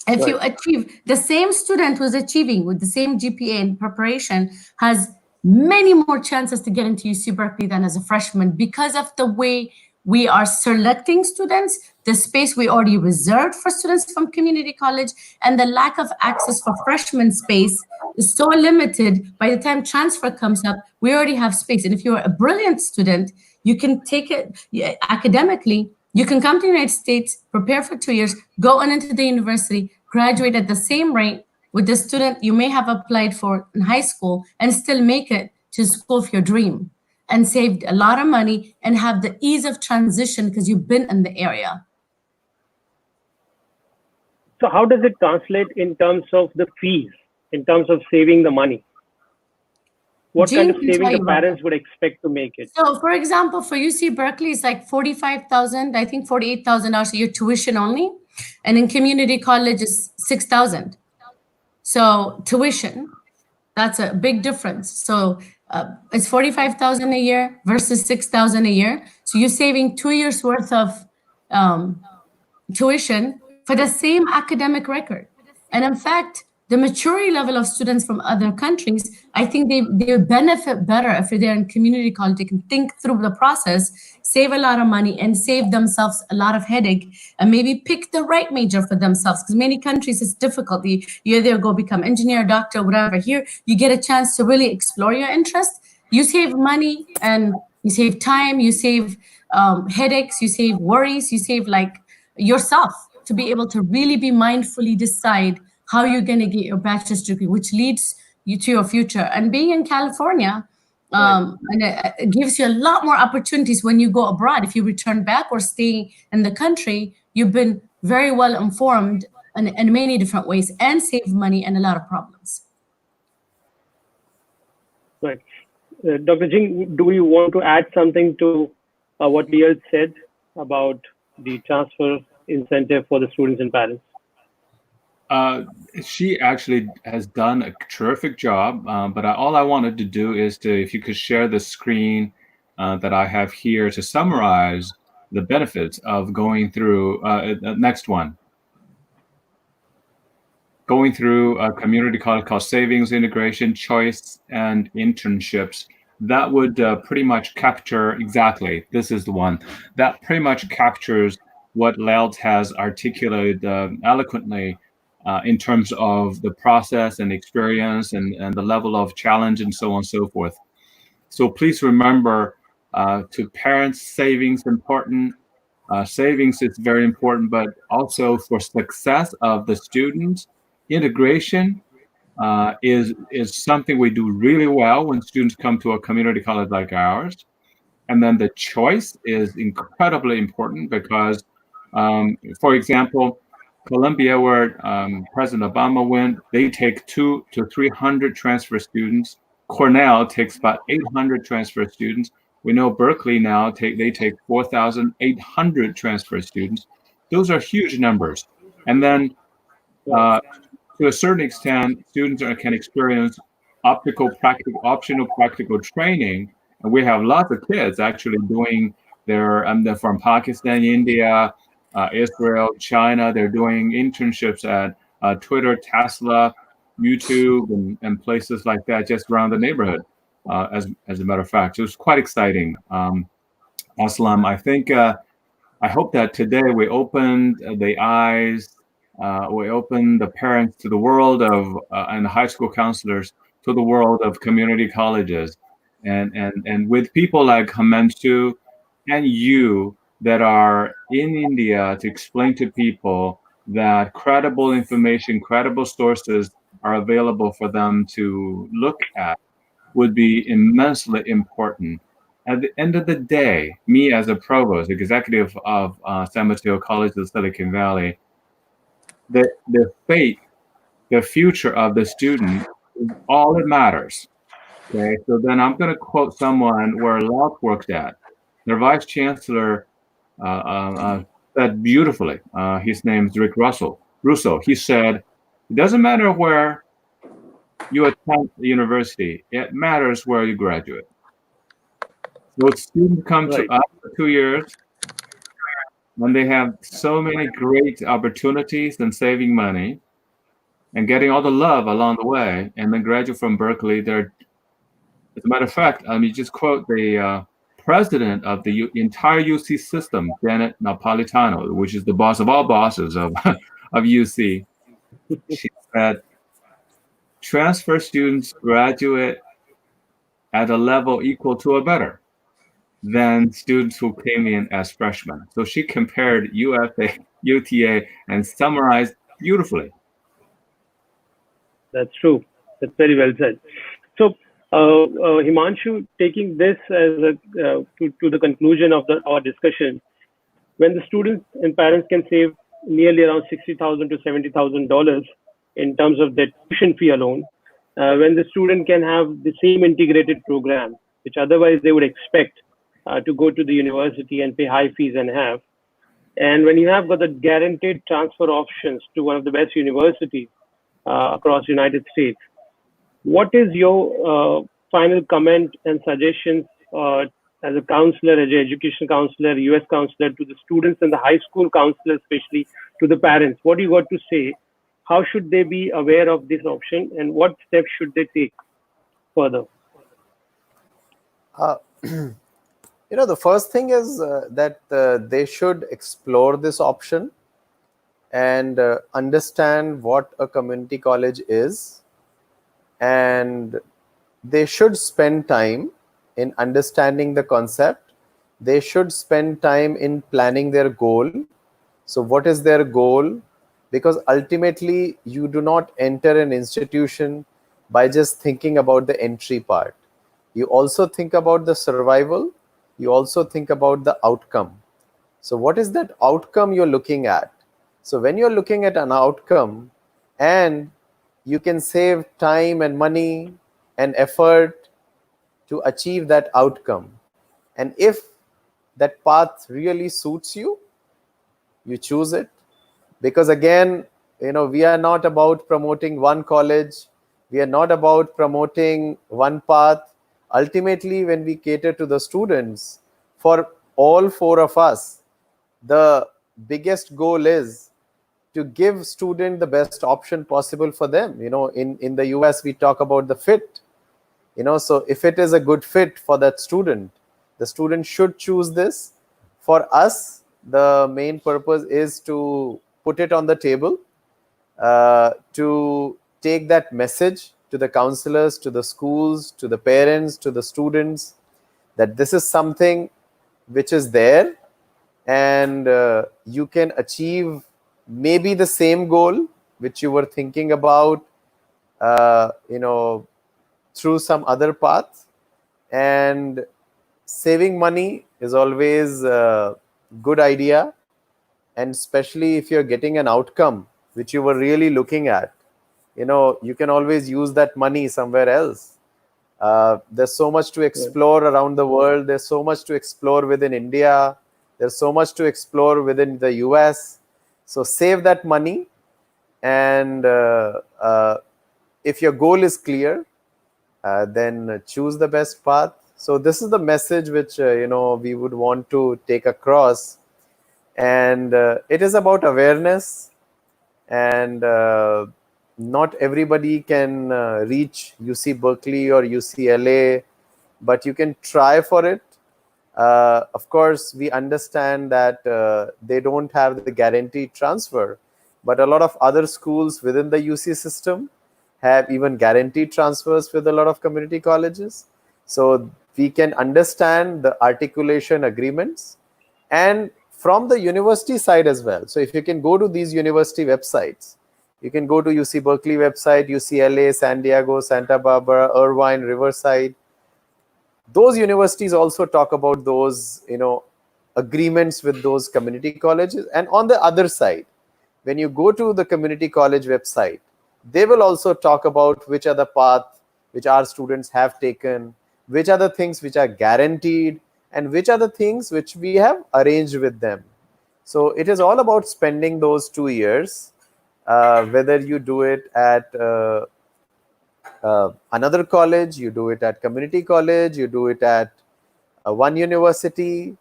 if you achieve, the same student who's achieving with the same GPA in preparation has many more chances to get into UC Berkeley than as a freshman because of the way we are selecting students, the space we already reserved for students from community college, and the lack of access for freshman space is so limited. By the time transfer comes up, we already have space. And if you're a brilliant student, you can take it academically. You can come to the United States, prepare for 2 years, go on into the university, graduate at the same rate with the student you may have applied for in high school, and still make it to school of your dream, and saved a lot of money and have the ease of transition because you've been in the area. So how does it translate in terms of the fees, in terms of saving the money? What kind of saving the parents would expect to make it? So for example, for UC Berkeley, it's like $45,000, I think $48,000 a year tuition only. And in community college is $6,000. So tuition, that's a big difference. So it's $45,000 a year versus $6,000 a year. So you're saving 2 years worth of tuition for the same academic record. And in fact, the maturity level of students from other countries, I think they benefit better if they're in community college. They can think through the process, save a lot of money, and save themselves a lot of headache, and maybe pick the right major for themselves. Because many countries it's difficult. You either go become engineer, doctor, whatever. Here, you get a chance to really explore your interest. You save money and you save time. You save headaches. You save worries. You save like yourself to be able to really be mindfully decide how you're going to get your bachelor's degree, which leads you to your future. And being in California, and it gives you a lot more opportunities when you go abroad. If you return back or stay in the country, you've been very well informed in many different ways and save money and a lot of problems. Right. Dr. Jing, do you want to add something to what Neil said about the transfer incentive for the students and parents? She actually has done a terrific job, but all I wanted to do is if you could share the screen that I have here to summarize the benefits of going through, next one. Going through a community college cost savings, integration, choice, and internships. That would pretty much capture, exactly, this is the one, that pretty much captures what Laud has articulated eloquently in terms of the process and experience and the level of challenge and so on and so forth. So please remember, to parents, savings important. Savings is very important, but also for success of the students, integration is something we do really well when students come to a community college like ours. And then the choice is incredibly important because, for example, Columbia, where President Obama went, they take 200 to 300 transfer students. Cornell takes about 800 transfer students. We know Berkeley now they take 4,800 transfer students. Those are huge numbers. And then to a certain extent, students can experience optional practical training. And we have lots of kids actually doing they're from Pakistan, India, Israel, China. They're doing internships at Twitter, Tesla, YouTube, and places like that, just around the neighborhood. As a matter of fact, it was quite exciting. Aslam, I think I hope that today we opened the eyes. We opened the parents to the world of and the high school counselors to the world of community colleges, and with people like Himanshu and you that are in India to explain to people that credible information, credible sources are available for them to look at would be immensely important. At the end of the day, me as a provost, executive of San Mateo College of Silicon Valley, the fate, the future of the student is all that matters. Okay, so then I'm going to quote someone where Laud worked at. Their vice chancellor said beautifully. His name is Rick Russo. He said, "It doesn't matter where you attend the university; it matters where you graduate." So students come to us for 2 years, and they have so many great opportunities and saving money and getting all the love along the way, and then graduate from Berkeley. As a matter of fact, you just quote the president of the entire UC system, Janet Napolitano, which is the boss of all bosses of UC. She said, transfer students graduate at a level equal to or better than students who came in as freshmen. So she compared UFA, UTA, and summarized beautifully. That's true. That's very well said. So, Himanshu, taking this as to the conclusion of our discussion, when the students and parents can save nearly around $60,000 to $70,000 in terms of their tuition fee alone, when the student can have the same integrated program, which otherwise they would expect to go to the university and pay high fees and have, and when you have got the guaranteed transfer options to one of the best universities across the United States, what is your final comment and suggestions as a counselor, as an education counselor, US counselor, to the students and the high school counselor, especially to the parents? What do you got to say how should they be aware of this option, and what steps should they take further? Uh, the first thing is that they should explore this option and understand what a community college is, and they should spend time in understanding the concept. They should spend time in planning their goal. So what is their goal? Because ultimately you do not enter an institution by just thinking about the entry part. You also think about the survival. You also think about the outcome. So what is that outcome you're looking at? So when you're looking at an outcome and you can save time and money and effort to achieve that outcome, and if that path really suits you, you choose it. Because again, we are not about promoting one college. We are not about promoting one path. Ultimately, when we cater to the students, for all four of us, the biggest goal is to give student the best option possible for them. In the US, we talk about the fit. So if it is a good fit for that student, the student should choose this. For us, the main purpose is to put it on the table, to take that message to the counselors, to the schools, to the parents, to the students, that this is something which is there, and you can achieve maybe the same goal which you were thinking about, through some other path. And saving money is always a good idea, and especially if you're getting an outcome which you were really looking at, you can always use that money somewhere else. There's so much to explore around the world. There's so much to explore within India. There's so much to explore within the US. So save that money, and if your goal is clear, then choose the best path. So this is the message which we would want to take across, and it is about awareness. And not everybody can reach UC Berkeley or UCLA, but you can try for it. Of course, we understand that they don't have the guaranteed transfer, but a lot of other schools within the UC system have even guaranteed transfers with a lot of community colleges. So we can understand the articulation agreements, and from the university side as well. So if you can go to these university websites, you can go to UC Berkeley website, UCLA, San Diego, Santa Barbara, Irvine, Riverside. Those universities also talk about those, agreements with those community colleges. And on the other side, when you go to the community college website, they will also talk about which are the paths which our students have taken, which are the things which are guaranteed, and which are the things which we have arranged with them. So it is all about spending those 2 years, whether you do it at another college, you do it at community college, you do it at one university.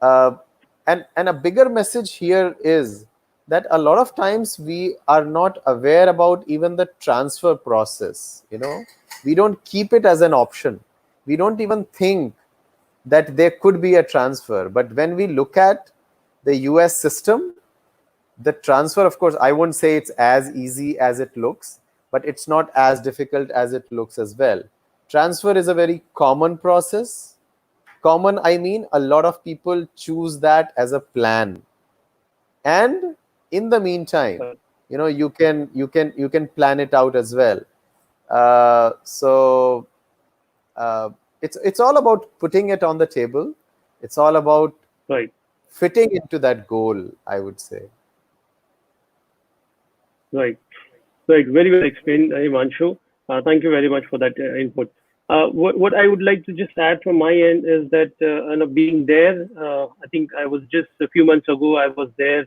And a bigger message here is that a lot of times we are not aware about even the transfer process. We don't keep it as an option. We don't even think that there could be a transfer. But when we look at the US system, the transfer, of course, I won't say it's as easy as it looks, but it's not as difficult as it looks as well. Transfer is a very common process. Common, I mean, a lot of people choose that as a plan. And in the meantime, you can plan it out as well. So it's all about putting it on the table. It's all about fitting into that goal, I would say. Right. Very well explained, Himanshu. Thank you very much for that input. What I would like to just add from my end is that being there, I think I was just a few months ago, I was there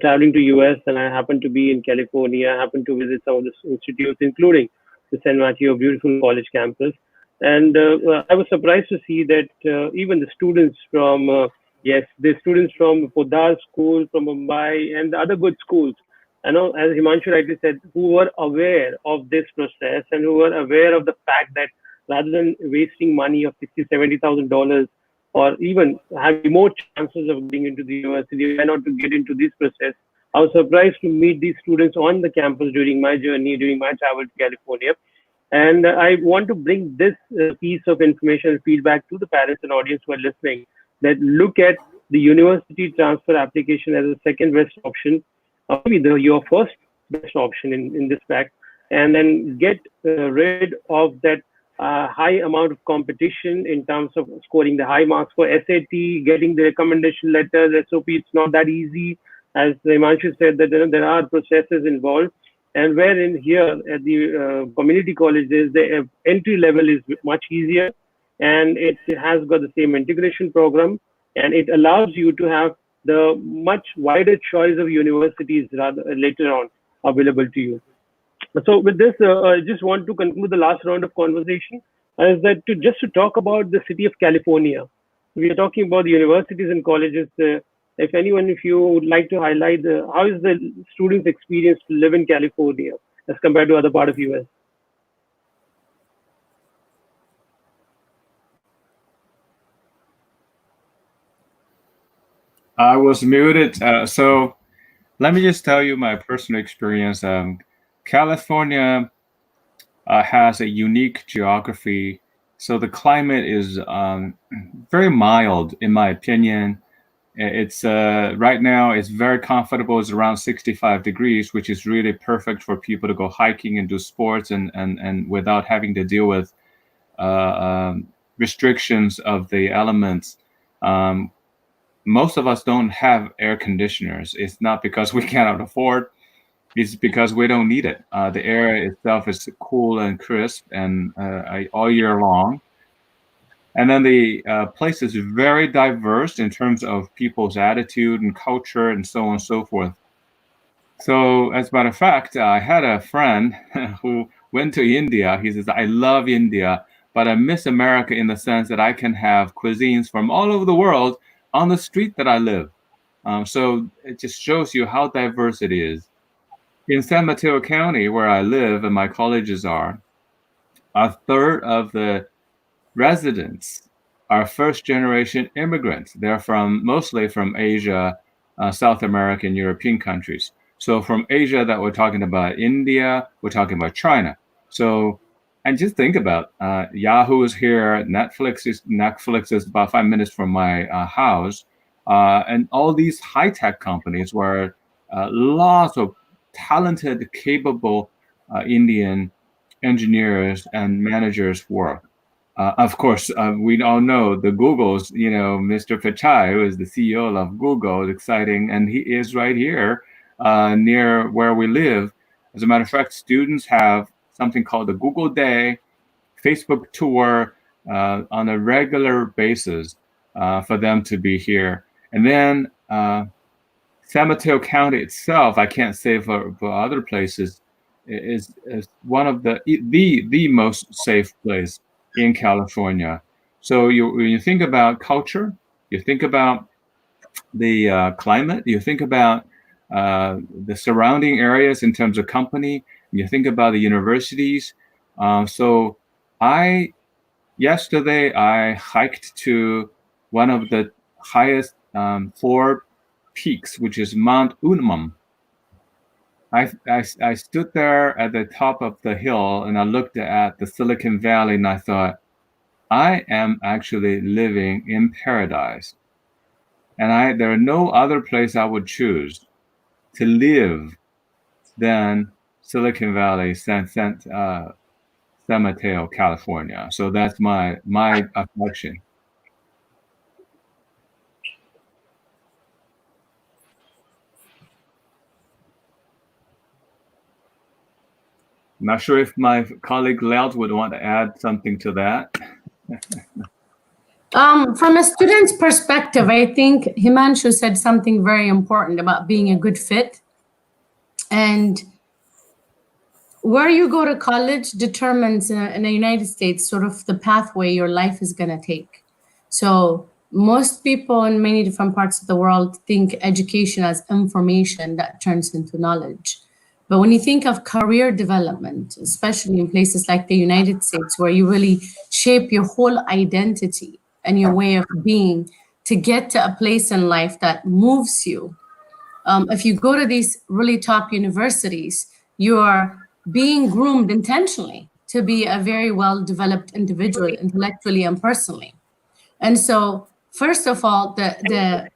traveling to US, and I happened to be in California. I happened to visit some of the institutes, including the San Mateo beautiful college campus. And I was surprised to see that even the students from, the students from Podar School, from Mumbai, and the other good schools, as Himanshu rightly said, who were aware of this process and who were aware of the fact that rather than wasting money of $60,000, $70,000, or even having more chances of getting into the university, why not to get into this process? I was surprised to meet these students on the campus during my journey, during my travel to California. And I want to bring this piece of information and feedback to the parents and audience who are listening, that look at the university transfer application as a second best option, maybe your first best option in this fact, and then get rid of that high amount of competition in terms of scoring the high marks for SAT, getting the recommendation letters, SOP. It's not that easy. As Himanshu said, that there are processes involved, and wherein here at the community colleges, the entry level is much easier, and it has got the same integration program, and it allows you to have the much wider choice of universities rather later on available to you. So with this, I just want to conclude the last round of conversation, is that to talk about the city of California. We are talking about the universities and colleges. If you would like to highlight how is the students' experience to live in California as compared to other part of US? I was muted. So let me just tell you my personal experience. California has a unique geography. So the climate is very mild, in my opinion. It's right now it's very comfortable. It's around 65 degrees, which is really perfect for people to go hiking and do sports and without having to deal with restrictions of the elements. Most of us don't have air conditioners. It's not because we cannot afford. It's because we don't need it. The air itself is cool and crisp and all year long. And then the place is very diverse in terms of people's attitude and culture and so on and so forth. So as a matter of fact, I had a friend who went to India. He says, I love India, but I miss America in the sense that I can have cuisines from all over the world on the street that I live. So it just shows you how diverse it is. In San Mateo County, where I live and my colleges are, a third of the residents are first-generation immigrants. They're mostly from Asia, South American, European countries. So from Asia, that we're talking about India, we're talking about China. So, and just think about Yahoo is here, Netflix is about 5 minutes from my house, and all these high-tech companies where lots of talented, capable Indian engineers and managers work. Of course, we all know the Google's, Mr. Pichai, who is the CEO of Google, is exciting, and he is right here near where we live. As a matter of fact, students have something called the Google Day, Facebook tour on a regular basis for them to be here. And then San Mateo County itself, I can't say for other places, is one of the most safe place in California. So when you think about culture, you think about the climate, you think about the surrounding areas in terms of company, you think about the universities. So yesterday I hiked to one of the highest 4 peaks, which is Mount Unmam. I stood there at the top of the hill and I looked at the Silicon Valley and I thought, I am actually living in paradise. And there are no other place I would choose to live than Silicon Valley, San Mateo, California. So that's my affection. I'm not sure if my colleague Laut would want to add something to that. From a student's perspective, I think Himanshu said something very important about being a good fit. And where you go to college determines in the United States sort of the pathway your life is going to take. So most people in many different parts of the world think education as information that turns into knowledge. But when you think of career development, especially in places like the United States, where you really shape your whole identity and your way of being to get to a place in life that moves you, if you go to these really top universities, you are being groomed intentionally to be a very well developed individual intellectually and personally. And so, first of all, the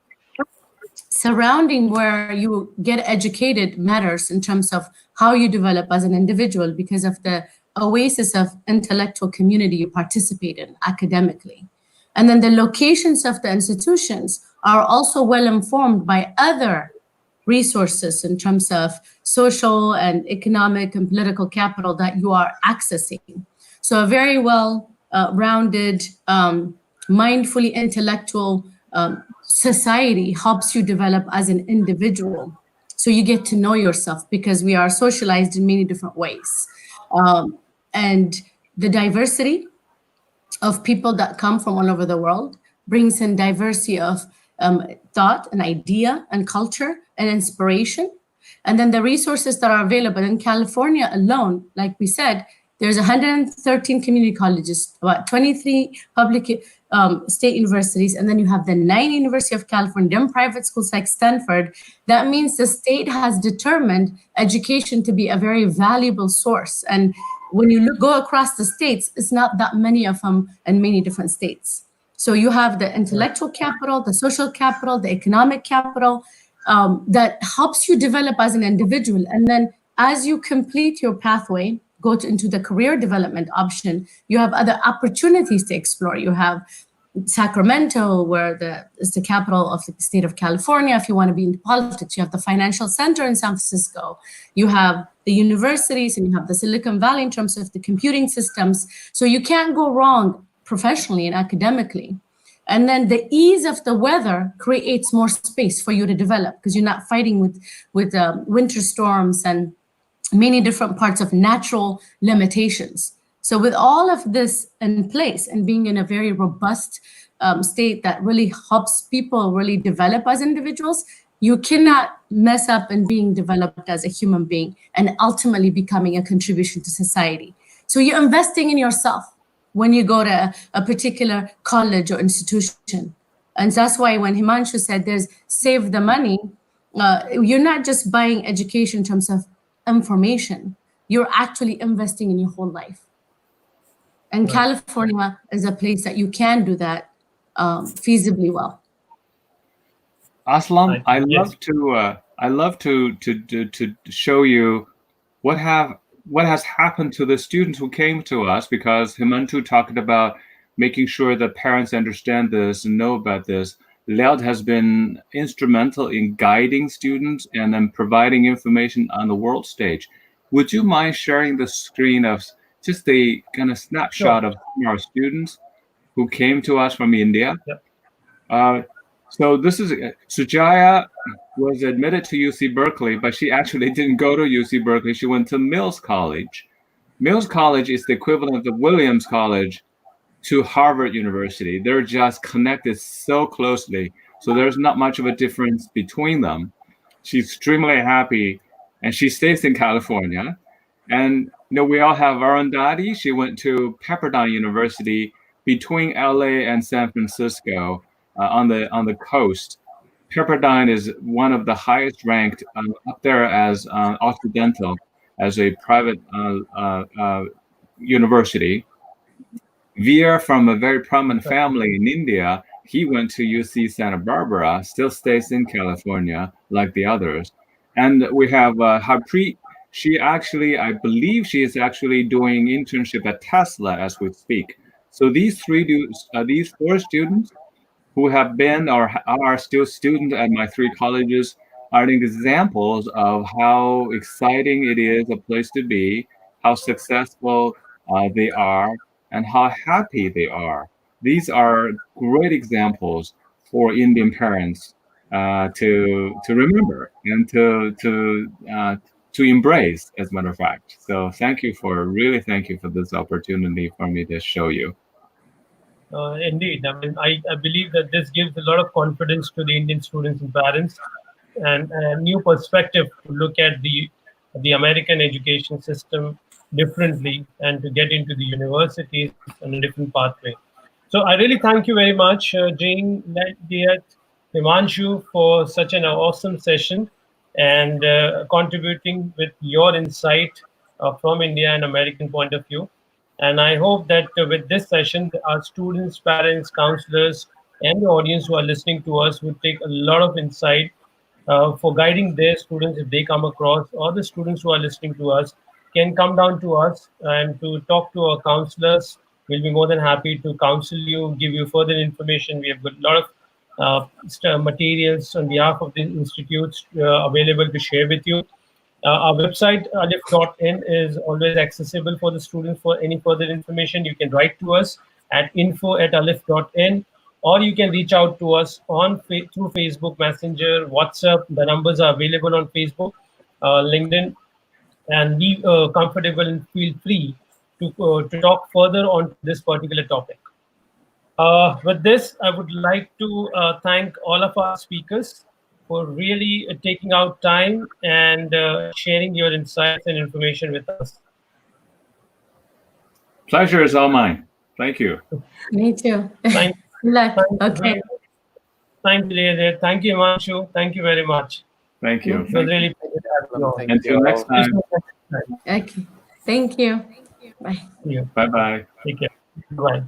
surrounding where you get educated matters in terms of how you develop as an individual because of the oasis of intellectual community you participate in academically. And then the locations of the institutions are also well informed by other resources in terms of social and economic and political capital that you are accessing. So a very well rounded, mindfully intellectual society helps you develop as an individual. So you get to know yourself because we are socialized in many different ways. And the diversity of people that come from all over the world brings in diversity of thought and idea and culture and inspiration. And then the resources that are available in California alone, like we said, there's 113 community colleges, about 23 public state universities, and then you have the 9 University of California, then private schools like Stanford. That means the state has determined education to be a very valuable source. And when you go across the states, it's not that many of them in many different states. So you have the intellectual capital, the social capital, the economic capital that helps you develop as an individual. And then as you complete your pathway, into the career development option, you have other opportunities to explore. You have Sacramento, where is the capital of the state of California. If you want to be in politics, you have the financial center in San Francisco. You have the universities and you have the Silicon Valley in terms of the computing systems. So you can't go wrong professionally and academically. And then the ease of the weather creates more space for you to develop because you're not fighting with winter storms and many different parts of natural limitations. So with all of this in place and being in a very robust state that really helps people really develop as individuals, you cannot mess up in being developed as a human being and ultimately becoming a contribution to society. So you're investing in yourself when you go to a particular college or institution. And that's why when Himanshu said there's save the money, you're not just buying education in terms of information, you're actually investing in your whole life. And right. California is a place that you can do that feasibly well. Aslam, I love to show you what has happened to the students who came to us, because Himanshu talked about making sure that parents understand this and know about this. Leod has been instrumental in guiding students and then providing information on the world stage. Would you mind sharing the screen of just a kind of snapshot of our students who came to us from India? Yep. So this is Sujaya was admitted to UC Berkeley, but she actually didn't go to UC Berkeley. She went to Mills College. Mills College is the equivalent of Williams College to Harvard University. They're just connected so closely. So there's not much of a difference between them. She's extremely happy, and she stays in California. And we all have Arundhati. She went to Pepperdine University between LA and San Francisco on the coast. Pepperdine is one of the highest ranked up there as Occidental, as a private university. Veer, from a very prominent family in India, he went to UC Santa Barbara, still stays in California like the others. And we have Harpreet. I believe she is actually doing internship at Tesla as we speak. So these 4 students who have been or are still students at my 3 colleges are examples of how exciting it is a place to be, how successful they are, and how happy they are. These are great examples for Indian parents to remember and to embrace, as a matter of fact. So thank you for this opportunity for me to show you. Indeed. I mean, I believe that this gives a lot of confidence to the Indian students and parents, and a new perspective to look at the American education system differently and to get into the universities on a different pathway. So I really thank you very much, Jane, Diat, Himanshu, for such an awesome session and contributing with your insight from India and American point of view. And I hope that with this session, our students, parents, counselors, and the audience who are listening to us will take a lot of insight for guiding their students if they come across, or the students who are listening to us can come down to us and to talk to our counselors. We'll be more than happy to counsel you, give you further information. We have got a lot of materials on behalf of the institutes available to share with you. Our website, alif.in, is always accessible for the students. For any further information, you can write to us at info@alif.in, or you can reach out to us through Facebook Messenger, WhatsApp. The numbers are available on Facebook, LinkedIn, and be comfortable and feel free to talk further on this particular topic. With this, I would like to thank all of our speakers for really taking out time and sharing your insights and information with us. Pleasure is all mine. Thank you. Me too. Thank, Good luck. thank Okay. you. Thank you, Leah. Thank you, Himanshu. Thank you very much. Thank you. It was really a pleasure to have you on. Thank Until you next all. time. Okay. Thank you. Bye. See you. Bye-bye. Take care. Bye.